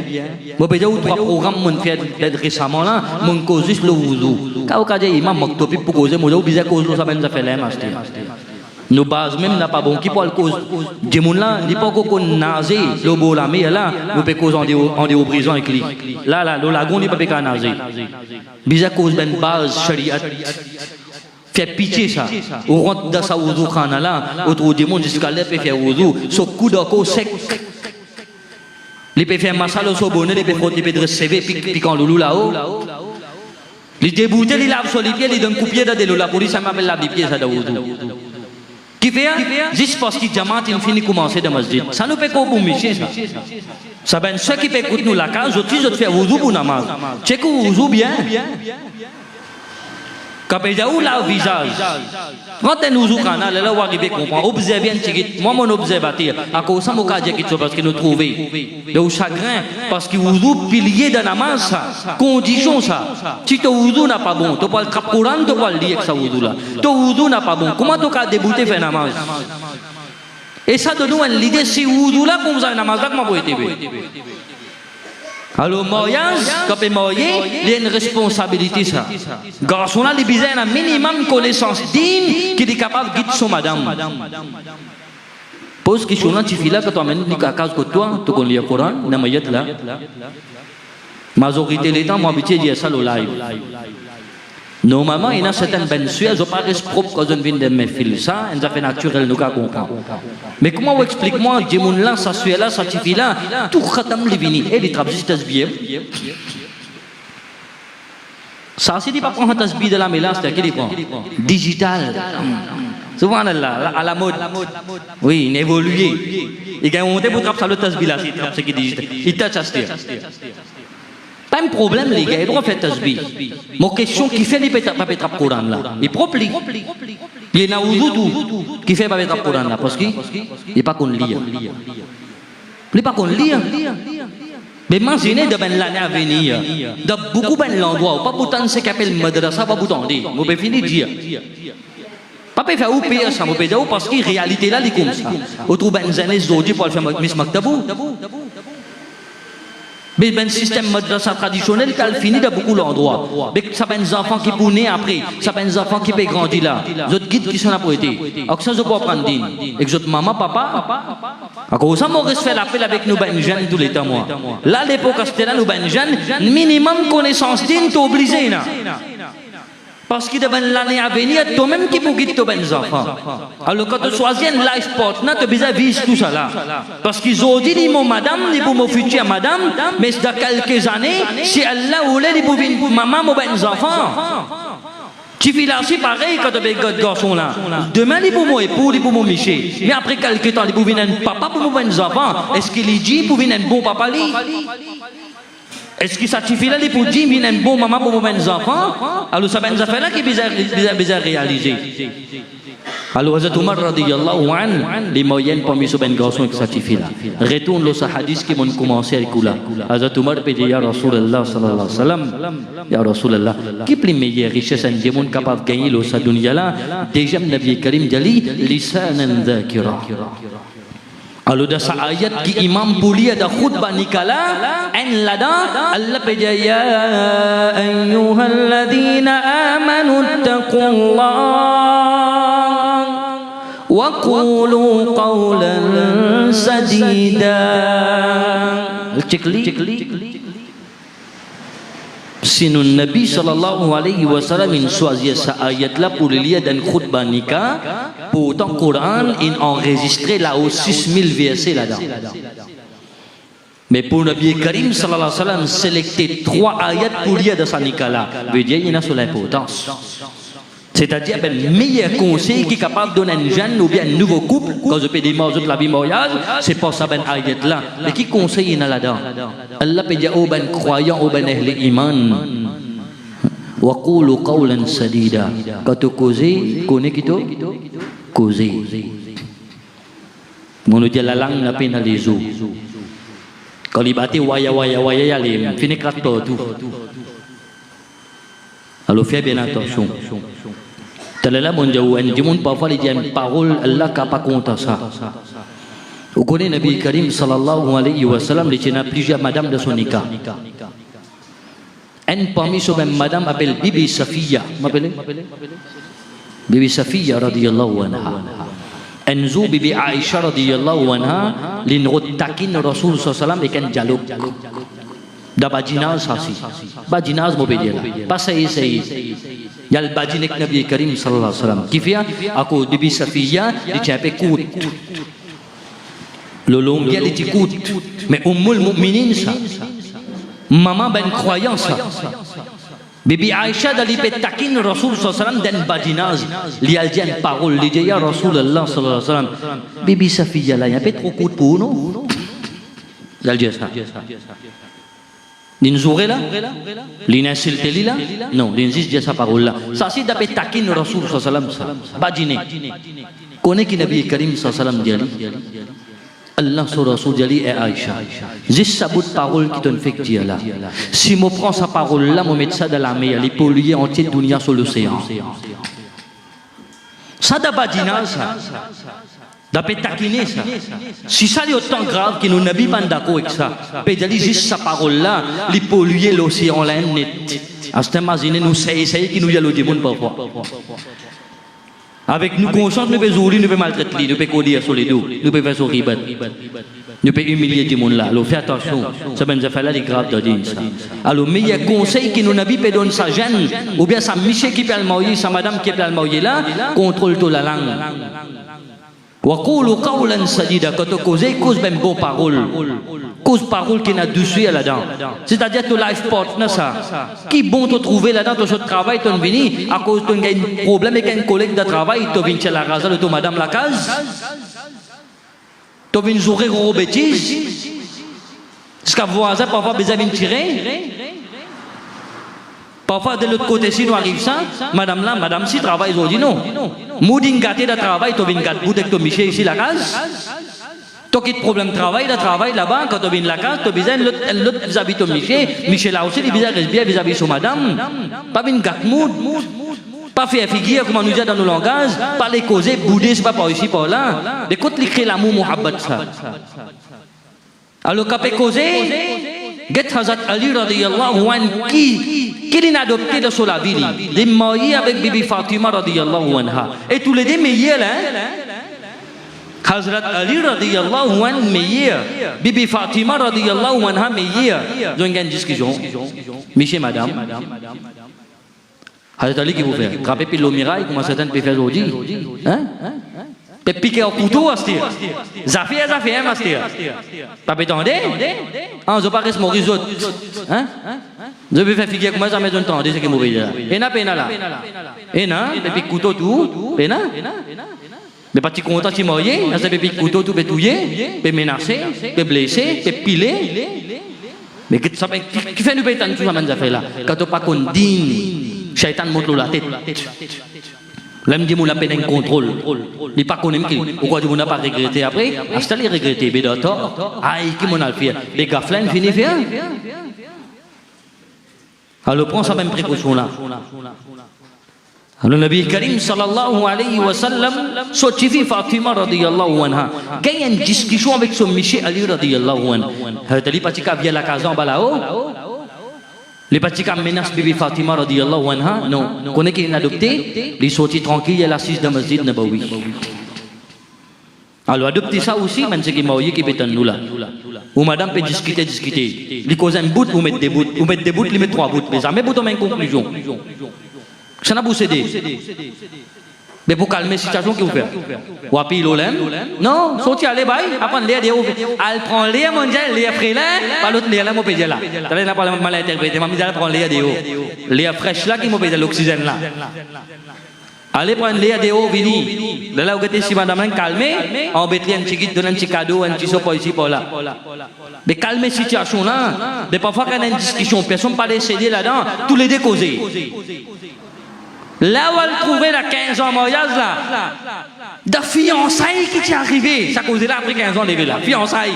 Speaker 1: Moi, peut-être trois programmes mon fait récemment là, mon cause le wudu. Quand on a dit imam maktopi pour causer, moi j'ai besoin cause ça ben ça fait l'aime acheter. Nos bases même n'a pas bon qui pour le cause. Dis mon là, il pas qu'on naze le beau la mais là, nous peut cause en des prison avec lui. Là le lagon il pas peut naze. Besoin cause ben base shariat. Fait pitié ça. On rentre dans sa wudu khana là, autour du monde jusqu'à là peut faire wudu, ce coup d'eau sec. Il peut faire masala au bonnet, il peut frotter, il peut recevoir, piquant loulou là-haut. Il débouté, il lave sur les pieds, il donne coup de pied dans de l'eau. La police m'appelle lave les pieds, ça doit vous. Qui fait? Juste parce qu'il diamant, il finit commencer dans le masjid. Ça nous fait quoi pour monsieur ça? Ça ben ceux qui peut écouter nous la case, je te fais wudu pour namaz. Check wudu bien. Quand il y a où là le visage? Quand nous ouvrons canal, là on arrive comprendre. Observez un petit, moi mon observateur. À cause de mon cas parce que nous trouvons le chagrin parce que vous ouvrez pilier de namaz ça, condition ça. Si ton wudu n'a pas bon, tu peux le Coran, tu peux le lire avec ça wudu là. Ton wudu n'a pas bon. Comment tu peux débuter faire namaz? Et ça donne nous l'idée si wudu là pour vous faire namaz là comment vous êtes. Alors, mariage, quand il est marié, il y a une responsabilité. Ça. Garçon là, il a besoin d'un minimum de connaissance digne qu'il est capable de guider son madame. Pose question là, tu fais là, quand tu amènes une case que toi, tu connais le Coran, tu as là. Majorité des temps, moi, je dis ça au live. Normalement, il y a certaines bensues, elles n'ont pas reste propre quand on vient de mes fils. Ça, elles ont fait naturel, nous comprendre. Mais comment vous expliquez-moi, j'ai mon là, ça suit là, ça suffit là, tout khatam les vini, et les trappes juste bien. Ça, c'est pas prendre un tasbih de la mélange, c'est qui prend digital. Subhanallah, à la mode. Oui, il évolue. Il gagne monter pour trapper le tasbih là, c'est qui digital. Il t'a acheté. Pas un problème, les gars, ils doivent faire tasbih. Mon question, qui fait les pétapes le Coran là? Il est propre. Il y en a où qui fait pas le Coran là, parce qu'il n'est pas qu'on lit. Il n'est pas qu'on lit. Mais imaginez de l'année à venir, de beaucoup d'endroits, pas pourtant ce qu'on appelle madrasa, pas pourtant dit, on peut finir dire. Pas faire ou payer ça, on peut dire parce que réalité là, c'est comme ça. On trouve des années aujourd'hui pour faire Miss Maktabou. Mais le système madrasa traditionnel qui a fini de beaucoup d'endroits. Mais ça des enfants qui sont nés après, ça des enfants qui peuvent grandir là. Les autres guides qui sont là pour aider. Alors ça, je peux apprendre. Et les autres maman, papa. À cause de ça, on reste fait l'appel avec nous, ben jeunes, tous les temps. Là, l'époque, c'était là, nous, ben jeunes, minimum connaissance d'une, t'es obligé. Parce que devant l'année à venir, toi-même qui peux guider tes enfants. Alors quand tu choisis un life partner, tu as besoin de vivre tout ça là. Parce qu'ils ont dit, mon madame, ils pour mon futur madame, mais dans quelques années, si Allah voulait, ils pour maman, mon enfants. Tu fais là aussi pareil quand tu as un garçon là. Demain, ils pour mon époux, ils pour mon Michel. Mais après quelques temps, ils pour venir un papa pour mes enfants. Est-ce qu'il dit pour venir un bon papa? Est-ce que ça suffit là pour dire qu'il y a un bon maman pour mes enfants? Alors ça va nous faire là qui est bizarre réaliser. Alors Hazrat Umar radiyallahu anhu, les moyennes parmi ces garçons qui satisfient là. Retourne le hadith qui m'ont commencé à écouler. Hazrat Umar peut dire ya Rasulullah sallallahu alayhi wa sallam, ya Rasulullah, qui est la meilleure richesse en Dieu capable de gagner le sa dunya là? Déjà le Nabi Karim dit lisanan dhakira. Alors dans sa ayat qui imam boulia da khutbah nikala en lada Allah pe ya ayyuhalladhina amanu taqullah wa qulu qawlan sadida. Cekli si nous Nabi sallallahu alayhi wa sallam il choisit sa ayat là pour le lire dans khutbah nikah, pourtant Coran il enregistré là-haut 6000 versets là-dedans. Mais pour Nabi Karim sallallahu alayhi wa sallam sélecter 3 ayats pour lire dans sa nikah là, veut dire il y a sur l'importance. C'est-à-dire le meilleur conseil qui est capable de donner un jeune ou bien un nouveau couple, quand je peux dire de la vie mariage, c'est pas ça ben ayat là. Mais qui conseille il là-dedans? Allah peut dire aux ben croyants, aux ben ahli iman. Wa qulu qawlan sadida. Quand tu causes, connais qui tu causer. Mon dit la langue n'a pas les os. Quand il battait waya il finit craque tout. Alors fais bien attention. Là, mon Dieu, parfois il dit une parole, Allah n'a pas compte ça. Vous connaissez Nabi Karim sallallahu alayhi wa sallam, il y a plusieurs madames de son nikah. Un parmi ces mêmes madames appelle Bibi Safiya. Bibi Safiya radiyallahu anha. Un jour, Bibi Aisha radiyallahu anha, l'inrot takin Rasul sallallahu alayhi wa sallam avec un dialogue. Da bajinaz hasi. Bajinaz mo bediya. Pas sahi. Yal bajinek Nabi Karim sallallahu alaihi wasallam. Kifia aku Bibi Safiya di cape kut. Lolong dia di kut. Mais ummul mu'minin sa. Maman ben croyant sa. Bibi Aisha dali petakin Rasul sallallahu alaihi wasallam dan bajinaz. Li aljan parole li dia ya Rasulullah sallallahu alaihi wasallam. Bibi Safiya la ya trop kut pour nous. Aljan sa. L'injure là, l'ininsulte là, non, l'insiste de sa parole là. Ça c'est d'après taquin Rasul sallam ça. Badine. Connais qui Nabi Karim sallam dit Allah sur Rasul dit et Aïcha. J'ai sa bout de parole qui te fait dire là. Si je prends sa parole là, je mets ça dans la mer, les polluer entière dunya sur l'océan. Ça d'abadina ça. D'après taquiner ça. Si ça est autant grave que nous n'avons pas d'accord avec ça, pédaler juste sa parole là, les polluer l'océan là net. À ce moment là, nous essayons qui nous y a le démon parfois. Avec nous conscience, nous pouvons nous pouvons maltraiter, nous pouvons coller sur les dos, nous pouvons faire sur ribat, nous pouvons humilier le monde là. Alors fais attention, ça va nous faire là les graves de dire ça. Alors meilleur conseil que nous n'avons pas donné sa jeune, ou bien sa Michel qui peut le marier, sa madame qui peut le marier là, contrôle toute la langue. Wa qulu qawlan sadida, quand tu causes même bonne parole. cause parole qui n'a doucé là-dedans. C'est-à-dire ton life partner ça. Qui bon te trouver là-dedans ton travail ton vini à cause ton gain problème avec un collègue de travail tu viens chez la casa de ton madame la case. Tu viens jouer gros bêtises. Est-ce que voisin parfois besoin de tirer? Parfois de l'autre côté si nous arrive ça, madame là, madame si travaille aujourd'hui non. Moudin gâté de travail, tu viens gâter avec ton Michel ici la case. Tu quittes problème de travail là-bas, quand tu viens la case, tu besoin l'autre vis-à-vis ton Michel là aussi, il besoin rester bien vis-à-vis son madame. Pas bien gâter mood. Pas faire figure comme on nous dit dans nos langages, pas les causer, bouder, c'est pas par ici, par là. Mais quand l'écrit l'amour, Mohabbat ça. Alors, quand on cause, Get Hazrat Ali radiyallahu anhu qui l'a adopté de la vie, il est marié avec Bibi Fatima radiyallahu anha. Et tous les deux meilleurs, Hazrat Ali radiyallahu anhu meilleur, Bibi Fatima radiyallahu anha meilleur. Ils ont une discussion, monsieur, madame. Hazrat Ali qui vous fait, gravez puis le mirail, comment certains peuvent faire aujourd'hui, hein? Te piquer au couteau, astir. Zafir, astir. Pas pétendé? Ah, je pas rester mourir autres. Hein? Je vais faire figurer comment ça met un temps, c'est ce qui m'oublie là. Pena là. Te pique couteau tout, pena. Mais pas tu content tu marié, ça peut pique couteau tout, peut touiller, peut menacer, peut blesser, peut piler. Mais qui fait nous pétan tout ça, ça fait là. Quand tu pas qu'on digne, Shaitan monte la tête. L'homme dit qu'il a peine un contrôle. Il n'est pas connu. Pourquoi il n'a pas regretté après? Est-ce qu'il a regretté? Mais d'accord. Aïe, qui m'en a fait? Les gars, flingues, finissent faire. Alors, prends sa même précaution là. Alors, le Nabi Karim sallallahu alayhi wa sallam, Sotifi Fatima radiyallahu anha, il y a une discussion avec son Michel Ali radiyallahu anha. Il dit, pas via la casa en bas là-haut. Les petits qui menacent Bibi Fatima radiyallahu anha, non. Connaît qu'il est adopté, il est sorti tranquille, il est assise dans le masjid Nabawi. Alors adopter ça aussi, même ce qui est marié qui est nous là. Ou madame peut discuter. Il cause un bout, vous mettez des bouts, il met 3 bouts. Mais jamais bout en conclusion. Ça n'a pas cédé. Mais pour calmer la situation, qu'est-ce que vous faites? Ou appuyer l'olem? Non, sorti aller bail, apprendre l'air de haut. Elle prend l'air mondial, l'air frais là, pas l'autre l'air là, mon pédé là. T'as l'air pas mal interprété, mais elle prend l'air de haut. L'air fraîche là, qui m'a pédé l'oxygène là. Allez prendre l'air de haut, vini. Là, vous êtes si madame calmé, embêtez un petit donne un petit cadeau, un petit sopa ici, pour là. Mais calmer la situation là, mais parfois quand il y a une discussion, personne ne peut pas céder là-dedans, tous les deux causer. Là où elle trouvait la 15 ans mariage là, de fiançailles qui t'est arrivé, ça causait là après 15 ans levé là, fiançailles.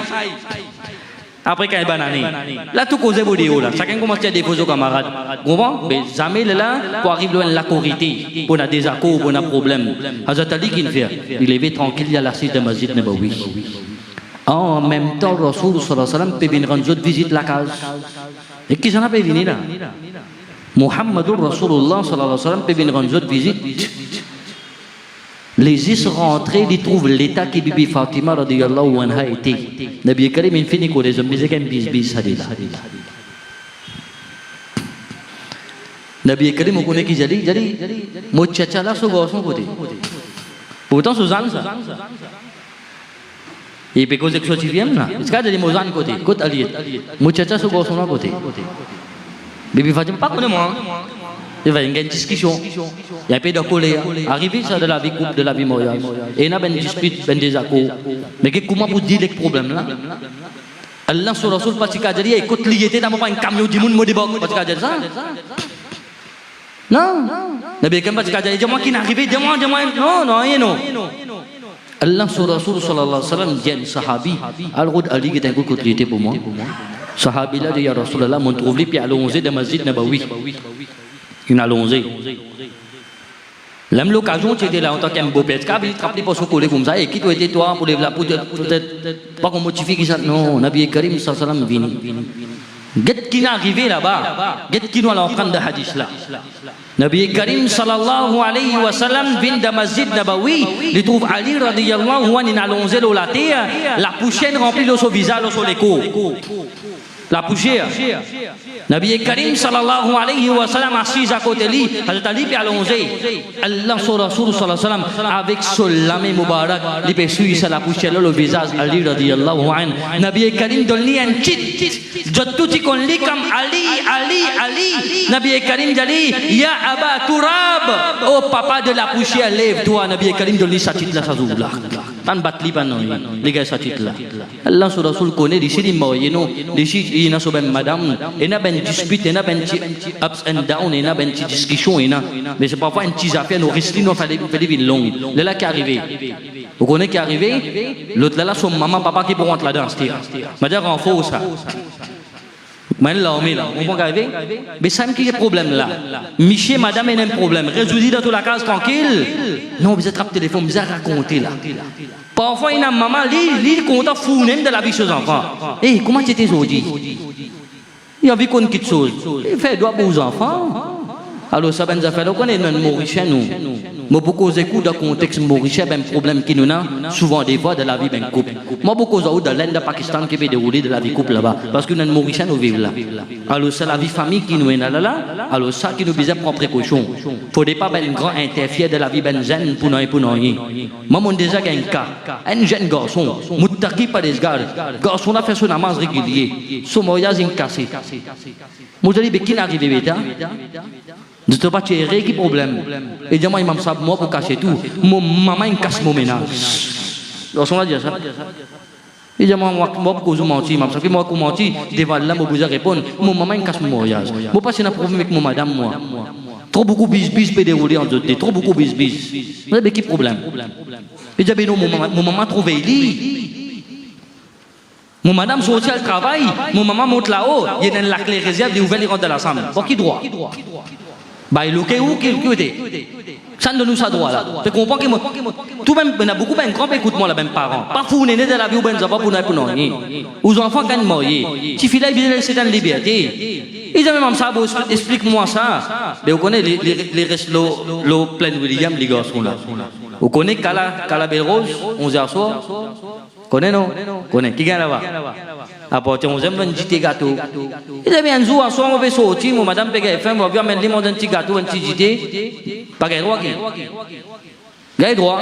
Speaker 1: Après 15 bananes. Là tout causait vidéo là, chacun commence à déposer aux camarades. Vous comprenez? Mais jamais là pour arriver loin de la corité, pour un désaccord, pour un problème. Hazrat Ali qui fait, il est tranquille, il y a l'assise de Masjid Nabawi. En même temps, Rasoul sallallahu alayhi wa sallam peut venir rendre visite la case. Et qui s'en a pas venu là? Muhammadur Rasulullah sallallahu alayhi wa sallam peut venir rendre visite. Les Is rentrés, ils trouvent l'état qui Bibi Fatima radiyallahu anha était. Nabi Karim il finit quoi les hommes disent qu'un bis hadith. Nabi Karim on connaît qui jadi mo chacha là so garçon côté. Pourtant Suzanne ça. Et puis cause que so tiviem là. Est-ce que jadi Mozan côté, côté allié. Mo chacha so garçon là côté. Bibi Fatima pas connaît moi. Il y a une discussion, il y a un peu de colère. Arrivé ça de la vie couple, de la vie mariage. Et il y a une dispute, un désaccord. Mais comment vous dire les problèmes là? Allah sur Rasul parce qu'il a dit écoute lié t'es dans un camion du monde modibok parce qu'il a dit ça. Non. Nabi kan parce qu'il a dit dis-moi qui est arrivé, dis-moi non. Allah sur Rasul sallallahu alayhi wa sallam dit un sahabi al-Rud Ali qui est un coup de pour moi. Sahabi là dit ya Rasulullah mon trouve lui puis allons-y dans Masjid Nabawi. Il a allongé. L'homme l'occasion, tu étais là en tant qu'un beau père. Il te rappelait pour se coller comme ça. Et qui tu étais toi pour peut-être pas qu'on motive qui ça. Non, Nabi Karim sallallahu alayhi wa sallam vini. Qu'est-ce qui est arrivé là-bas? Qu'est-ce qui nous a l'enfant de hadith là? Nabi Karim sallallahu alayhi wa sallam vient de Masjid Nabawi. Il trouve Ali radiyallahu anhu allongé dans la terre. La poussière remplie de son visage, sur l'écho. la poussière. Nabi Karim sallallahu alayhi wa sallam assis à côté de lui, Hazrat Ali peut allonger. Allah son Rasoul sallallahu alayhi wa sallam avec son lame Mubarak, il peut suivre la poussière le visage Ali radiyallahu anhu. Nabi Karim donne lui un chit. Tout qui qu'on lit comme Ali. Nabi Karim dit Ya Aba Turab, oh papa de la poussière, lève-toi. Nabi Karim donne lui sa chit là, sa zoula. Pan batli pan non, les gars sa chit là. Allah son Rasoul connaît d'ici les moyens, non, d'ici il y a souvent madame, il y a ben dispute, il y a ben ups and down, il y a ben discussion, mais c'est parfois une petite affaire, nous restons, nous faisons des villes longues. Le là qui est arrivé, vous connaissez qui est arrivé, l'autre là, son maman, papa qui pour rentrer là-dedans, c'est dire en faux ça. Mais là, on peut arriver, mais ça me qui est problème là. Michel, madame, il y a un problème. Résoudez dans toute la case tranquille. Non, vous êtes à téléphone, vous êtes raconté là. Parfois, il y a une maman, il compte fou de la vie de ses enfants. Hé, comment tu étais aujourd'hui? Il y a vu qu'on quitte chose. Il fait droit pour les enfants. Alors, ça va nous faire, on est dans le Mauricien, nous. Moi, beaucoup d'écoutes dans le contexte Mauricien, un problème qui nous a, souvent des fois, de la vie d'un couple. Moi, beaucoup d'autres dans l'Inde, Pakistan, qui peut dérouler de la vie couple là-bas. Parce que dans le Mauricien, nous vivons là. Alors, c'est la vie famille qui nous est là. Alors, ça qui nous besoin de prendre précaution. Il ne faudrait pas un grand interférer de la vie d'un jeune pour nous et pour nous. Moi, j'ai déjà un cas. Un jeune garçon, Moutaki par des gars. Garçon a fait son namaz régulier. Son mariage est cassé. Moi, je dis, mais qui est arrivé, je ne sais pas qui est problème. Et dis-moi, il m'a dit, moi, pour cacher tout. Mon maman, il casse mon ménage. On a dit ça. Et dis-moi, moi, pour vous mentir, moi, pour mentir, devant là, moi, vous répondre, mon maman, il casse mon mariage. Moi, pas si un problème avec mon madame, moi. Trop beaucoup bis peut dérouler en deux. Trop beaucoup bis. Vous avez quel problème? Et dis-moi, non, mon maman trouve lui. Mon madame sortit au travail, mon maman monte là-haut, il y a la clé réserve, il ouvre les rangs de la chambre. Pour qui droit? Bah, il est où qui est? Ça ne nous ça droit là. Tu comprends que moi, tout même, il y a beaucoup de grands écoute-moi là, même parents. Pas fou, né de la vie ou ben zaba pour nous pour nous. Aux enfants quand ils meurent, si fille là, ils c'est dans la liberté. Ils ont même ça, explique-moi ça. Mais vous connaissez les restes l'eau pleine William, les garçons là. Vous connaissez Cala Belle Rose, 11h soir? Connais non? Connais. Qui gagne là-bas? Après, on aime un petit gâteau. Il avait un jour, un soir, on va sortir, mon madame paye faim, on va bien mettre un petit gâteau, un petit JT. Pas gagne droit. Gagne droit.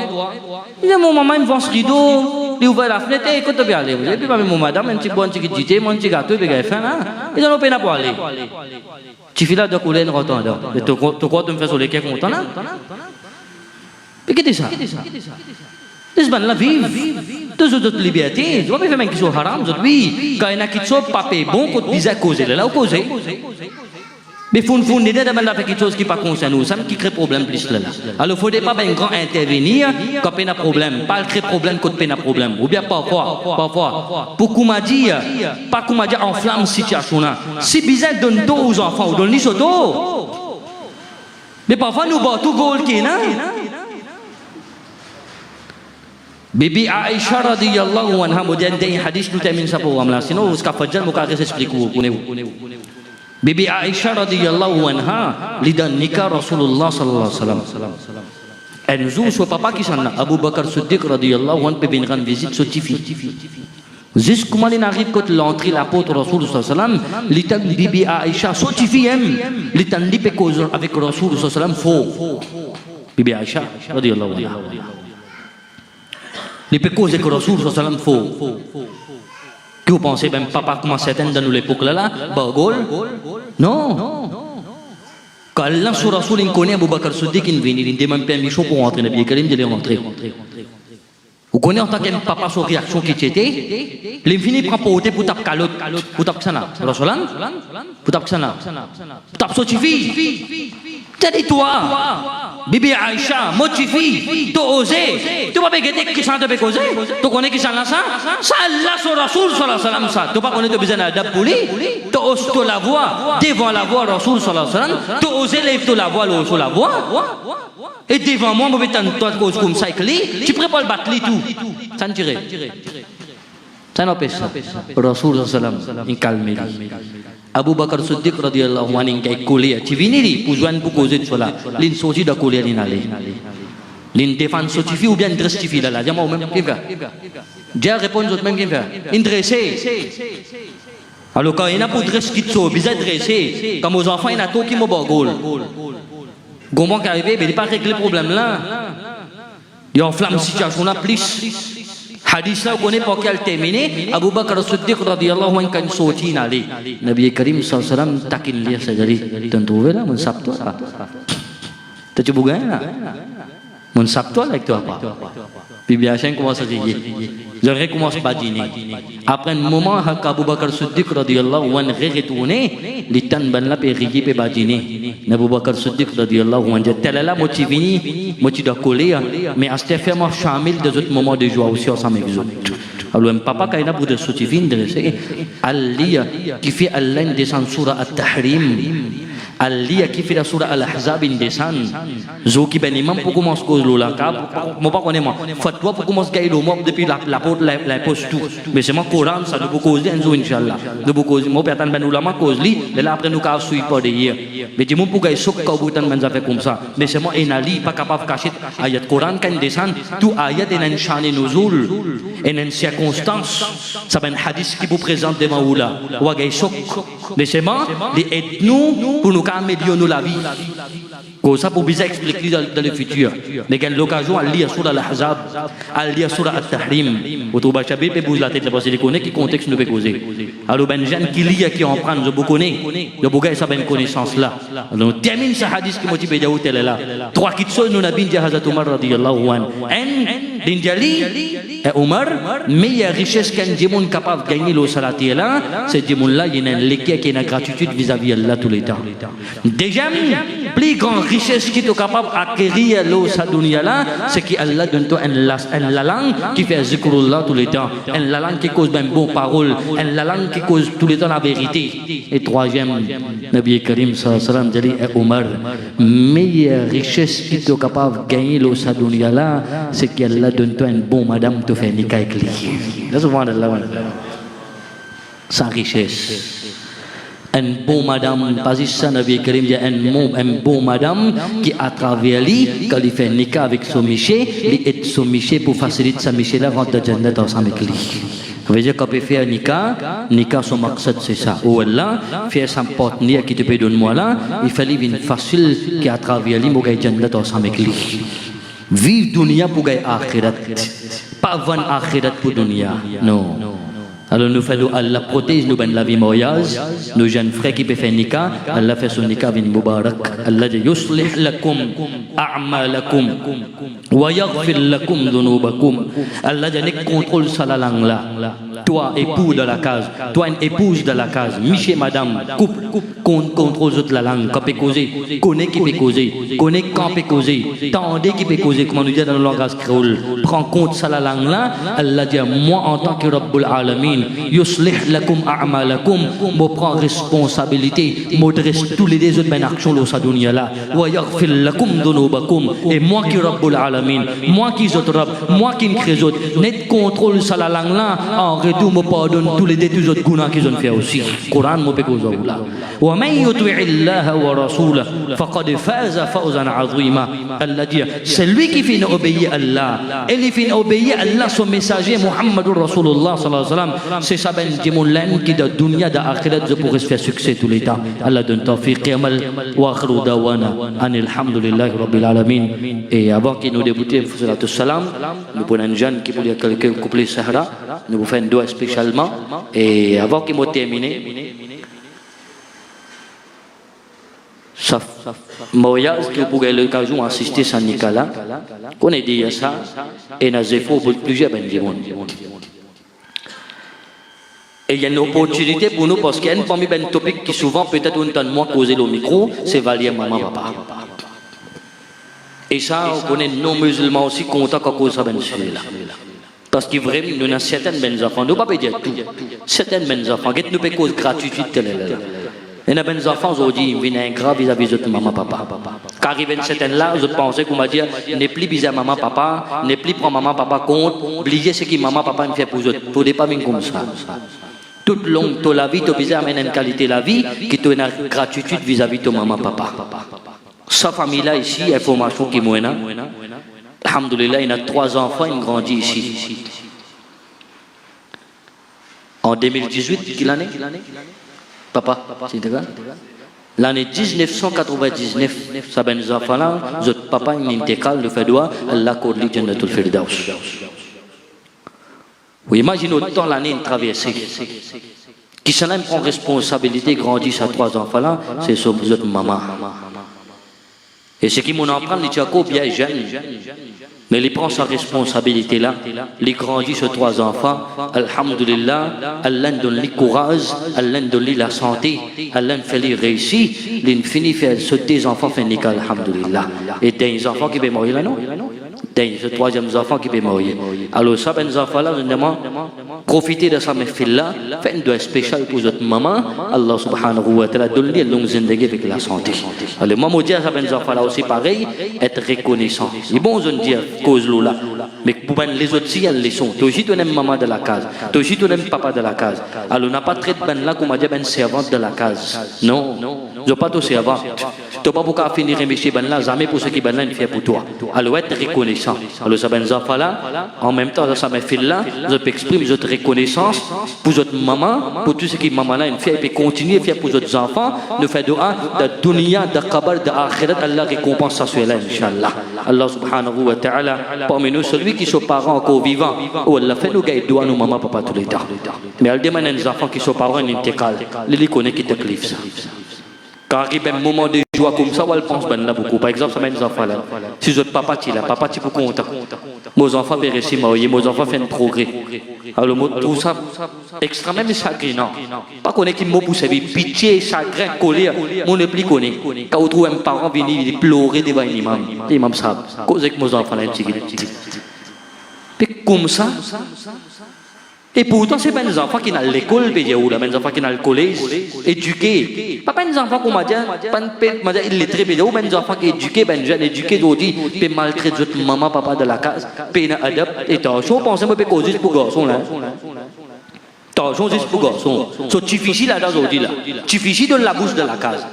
Speaker 1: Il a mon maman, il me vend ce rideau, il ouvre la fenêtre, et écoute bien aller. Et puis, mon madame, un petit JT, un petit gâteau, il paye faim, ils ont peine à pour aller. Tu fais là de couler une rotondeur. Tu crois que tu me fais sur les quais content là? Mais qu'est-ce que c'est ça? Des gens la vivent, des autres libertés. Tu vois, même qui sont haram, oui. Quand il y en a qui sont pas bon, quand ils ont causé, là, ils causé. Mais il faut nous aider à faire quelque chose qui n'est pas concerné nous, ça qui crée problème plus là. Alors, il ne faudrait pas un grand intervenir quand il y a un problème, pas créer problème quand il y a un problème. Ou bien parfois, pour qu'on m'a dit, pas qu'on m'a dit enflamme la situation là. Si bizarre donne dos aux enfants, ou donne les autos. Mais parfois, nous battons tout goal qui est là. Bibi Aisha radhiyallahu anha kemudian dari hadis nu tamin sa program lah sino uska fajal muka saya explique vous Bibi Aisha radhiyallahu anha lidan nikah Rasulullah sallallahu alaihi wasallam. Un jour son papa qui s'en a Abu Bakr Siddiq radhiyallahu anhu peut venir rendre visite sur Tifi. Jusqu'au il arrive quand l'entrée l'apôtre Rasul sallallahu alaihi wasallam litan Bibi Aisha sur Tifi litan lipe cause avec Rasul sallallahu alaihi wasallam faux. Bibi Aisha radhiyallahu anha les pécos et que Rasoul sallam faux. Que vous pensez même papa comment certaines dans l'époque là bagol? Non. Quand Allah sur Rasoul il connaît Abu Bakr Siddiq il vient il demande permission pour rentrer Nabi Karim de les rentrer. Vous connaissez en tant que papa sur réaction qui était? Il finit prend porter pour taper calotte pour taper ça là. Rasoul pour taper ça là. Tape sotifi. T'as dit toi, Bibi Aïcha, motifi, tu osé, tu vas pas gagner qui s'en te causer, tu connais qui s'en là ça Allah sur Rasoul sallallahu alayhi wa sallam ça, tu pas connaître besoin d'adab pour lui, tu oses te la voix, devant la voix Rasoul sallallahu alayhi wa sallam, tu osé lève la voix sur la voix, et devant moi, je vais t'entendre cause comme ça, tu prépares le battre tout, ça ne tire. Ça n'a pas ça. Rasoul sallallahu alayhi wa sallam, il calme. Abu Bakr Siddiq radhiyallahu anhu qui collé tu viens ici pour joindre pour causer de cela l'in soji da collé l'in aller l'in défend sotifi ou bien dressifi là dis-moi même qui va j'ai répondre autre même qui va in dressé Alors quand il y a pour dresser qui sont bizarre dressé, comme aux enfants il y a tout qui me bagole. Comment qu'arriver, mais il pas régler le problème là. Il y a une flamme situation là plus. Hadis là on connaît pas qu'elle terminé. Abu Bakr as-Siddiq radhiyallahu anhu kan sorti nali. Nabi Karim sallallahu alaihi wasallam takin dia sajari. Tuan trouvé là mon sabto là. Tu tu bukan là. Mon sabto là tu apa? Puis bien chien commence à dire. Je recommence pas dîner. Après un moment Abu Bakr as-Siddiq radhiyallahu anhu retourné, li tan ban la pe rier pe ba dîner. Abu Bakr as-Siddiq radhiyallahu anhu tel là motivini, motiv de coller mais à ce fait moi chamil des autres moments de joie aussi ensemble avec les autres. Alors papa quand il a pour de sotivin dressé Ali qui fait Allah descend surah at-tahrim Ali qui fait la surah al-ahzab descend zo qui ben imam pour commencer cause là moi pas connais moi fatwa pour commencer gaïlo moi depuis la poste tout mais c'est moi Coran ça nous cause enzo inchallah nous cause moi pertan ben ulama cause li là après nous ka suivre pas derrière mais dis moi pour gaï sok ka butan ben ça fait comme ça mais c'est moi enali pas capable cacher ayat Coran quand descend tout ayat en shane nuzul en circonstance ça ben hadith qui vous présente devant ou là ou gaï sok mais c'est moi les aide nous pour nous améliorer la vie. Comme ça pour bien expliquer dans le futur. Mais quand l'occasion à lire sur al-Ahzab, à lire sur al-Tahrim, au trouve chabé peut bouger la tête parce qu'il connaît qui contexte nous peut causer. Alors ben jeune qui lit qui en prend je vous connais, le bouga ça ben connaissance là. Alors on termine ce hadith qui motive déjà hôtel là. Trois qui sont nous nabi de Hazrat Omar radiyallahu anhu. En dinjali Omar meilleure richesse qu'un démon capable de gagner le salati là, c'est démon là il y a une l'équerre qui a une gratitude vis-à-vis Allah tous les temps. Déjà plus grande richesse qui est capable d'acquérir l'eau sa dunya là, c'est qu'Allah donne toi la langue qui fait zikrullah tous les temps, la langue qui cause bien bonne parole, la langue qui cause tous les temps la vérité. Et troisième, Nabi Karim sallallahu alayhi wa sallam dit à Omar, meilleure richesse qui est capable de gagner l'eau sa dunya là, c'est qu'Allah donne toi une bonne madame te faire nikah avec lui. Sans richesse. Un bon madame, pas ça, Nabi Karim dit un bon madame qui à travers lui, quand il fait nikah avec son miché, il aide son miché pour faciliter sa miché là rentre dans Jannat ensemble avec lui. Ça veut dire qu'on peut faire nikah son maqsad c'est ça. Ou Allah, faire son partenaire qui te peut donner moi là, il fallait une facile qui à travers lui, pour gagner Jannat ensemble avec lui. Vivre dunya pour gagner akhirat. Pas vendre akhirat pour dunya. Non. Alors nous faisons Allah protège nous ben la vie mariage nos jeunes frères qui peuvent faire nikah Allah fait son nikah bin mubarak Allah dit yuslih lakum a'malakum wa yaghfir lakum dhunubakum Allah dit contrôle ça la langue là toi époux de la case toi une épouse de la case miché madame couple contrôle toute la langue quand peut causer connaît qui peut causer connaît quand peut causer tendez qui peut causer comment nous dit dans le langage créole prends compte ça la langue là Allah dit moi en tant que Rabbul Alamin yuslih lakum a'malakum mo prend responsabilité mo dresse tous les autres ben actions lo sa dunya là wa yaghfir lakum dhunubakum et moi qui Rabbul Alamin moi qui autres Rabb moi qui crée autres net contrôle ça la langue là en retour mo pardonne tous les détus autres guna qu'ils ont fait aussi Coran mo pe cause là wa man yuti'illah wa rasulahu faqad faza fawzan 'azima Allah dit c'est lui qui fait obéir Allah et il fait obéir Allah son messager Muhammadur Rasulullah sallallahu alayhi wa sallam c'est ça ben dimoulan qui de dunya de akhirat je pourrais faire succès tous les temps Allah donne tawfiq amal wa akhiru dawana anil hamdulillahi rabbil alamin et avant qu'il nous débuter salatu salam nous prenons un jeune qui voulait quelques couplets sahara nous vous faisons deux spécialement et avant qu'il m'ait terminé ça mariage que pour l'occasion assister à Nicolas qu'on ait dit ça et n'a zéro plusieurs ben dimoulan. Et il y a une opportunité pour nous parce qu'il y a parmi les topics qui souvent peut-être on entend moins causer le micro, c'est valier maman papa. Et ça, on connaît non musulmans aussi contents qu'à cause de ça. Parce que vraiment, nous avons certaines belles enfants, nous ne pouvons pas dire tout. Certaines belles enfants, nous pouvons cause gratuite. Et les belles enfants aujourd'hui, ils viennent grave vis-à-vis de maman papa. Car ils viennent certaines là, je pensais qu'on va dire, n'est plus bizarre maman papa, n'est plus prendre maman papa compte, oubliez ce que maman papa me fait pour eux. Pour des pas comme ça. Toute longue de la vie, tu as amené une qualité de la vie qui te une gratitude vis-à-vis de maman, papa. Sa famille-là ici, information qui est moyenne. Alhamdulillah, il a 3 enfants, il grandit ici. En 2018, quelle année? Papa, c'est d'accord? L'année 1999, ça ben les enfants là, notre papa il intégrale le fait doigt, Allah code li Jannatul Firdaus. Vous imaginez autant l'année traversée. Qui s'en aime prend responsabilité, grandit à 3 enfants là, c'est sur votre maman. Et ce qui m'en apprend, les Tchako bien jeunes, mais il prend sa responsabilité là, il grandit sur 3 enfants, alhamdulillah, Allah donne le courage, Allah donne la santé, Allah fait les réussir, il finit faire sauter les enfants, fait nickel, alhamdulillah. Et des enfants qui peuvent mourir là, non? Des 3e enfant qui peut mourir. Alors ça, les enfants là, vraiment, profiter de ça, mes filles là, fait un doigt spécial pour votre maman, Allah subhanahu wa ta'ala, donne une longue zindagi avec la santé. Alors moi, je dis à ça, les enfants là aussi pareil, être reconnaissant. C'est bon, je dis, cause là. Mais pour les autres, si elles les sont, toi aussi tu aimes maman de la case, toi aussi tu aimes papa de la case. Alors on n'a pas traité ben là comme on dit ben servante de la case. Non, je pas ton servante. Tu n'as pas pour finir chez ben là, jamais pour ce qui ben là une fait pour toi. Alors être reconnaissant. Alors ça ben enfants là, en même temps ça mes filles là, je peux exprimer votre reconnaissance pour votre maman, pour tout ce qui maman là une fait et puis continuer à faire pour votre enfants, ne fait de dunya, de kabar, de akhirat, Allah récompense ça sur elle, Inch'Allah. Allah subhanahu wa ta'ala, parmi nous, celui qui sont parents encore vivants, ou Allah fait nous gagner doigt nos maman, papa tous les temps. Mais elle demande à nos enfants qui sont parents en intégrale, les connaît qui te clivent ça. Quand arrive un moment de joie comme ça, elle pense ben là beaucoup. Par exemple, ça met nos enfants là. Si votre papa est là, papa est pour content. Mes enfants vont réussir à marier, mes enfants font un progrès. Alors, moi, tout ça, extrêmement chagrinant. Pas qu'on ait qui mot pour servir, pitié, chagrin, colère, mon ne plus connaît. Quand on trouve un parent venir pleurer devant un imam, l'imam savent. Cause avec mes enfants là, puis comme ça, et pourtant, c'est pas des enfants qui sont à l'école, mais des enfants qui sont au collège, éduqués. Pas des enfants qu'on m'a dit, illettrés, mais des enfants qui sont éduqués, ben jeunes éduqués, d'autres, puis maltraitent votre maman, papa de la case, puis ils adaptent. Et attention, pensez moi, que c'est pour garçon là. Attention, c'est pour garçon. C'est difficile là, aujourd'hui là. Difficile dans la bouche de la case.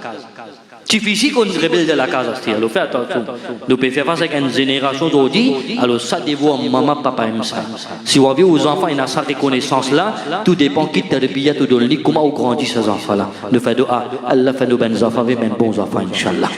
Speaker 1: Difficile qu'on rebelle de la case. Alors faites attention. Nous pouvons faire face avec une génération d'aujourd'hui. Alors ça dévoue maman, papa aime ça. Si vous avez aux enfants, ils ont cette reconnaissance là. Tout dépend qui te répille, tout donne comment on grandit ces enfants là. Nous faisons Allah fait nos bons enfants, mais même bons enfants, Inch'Allah.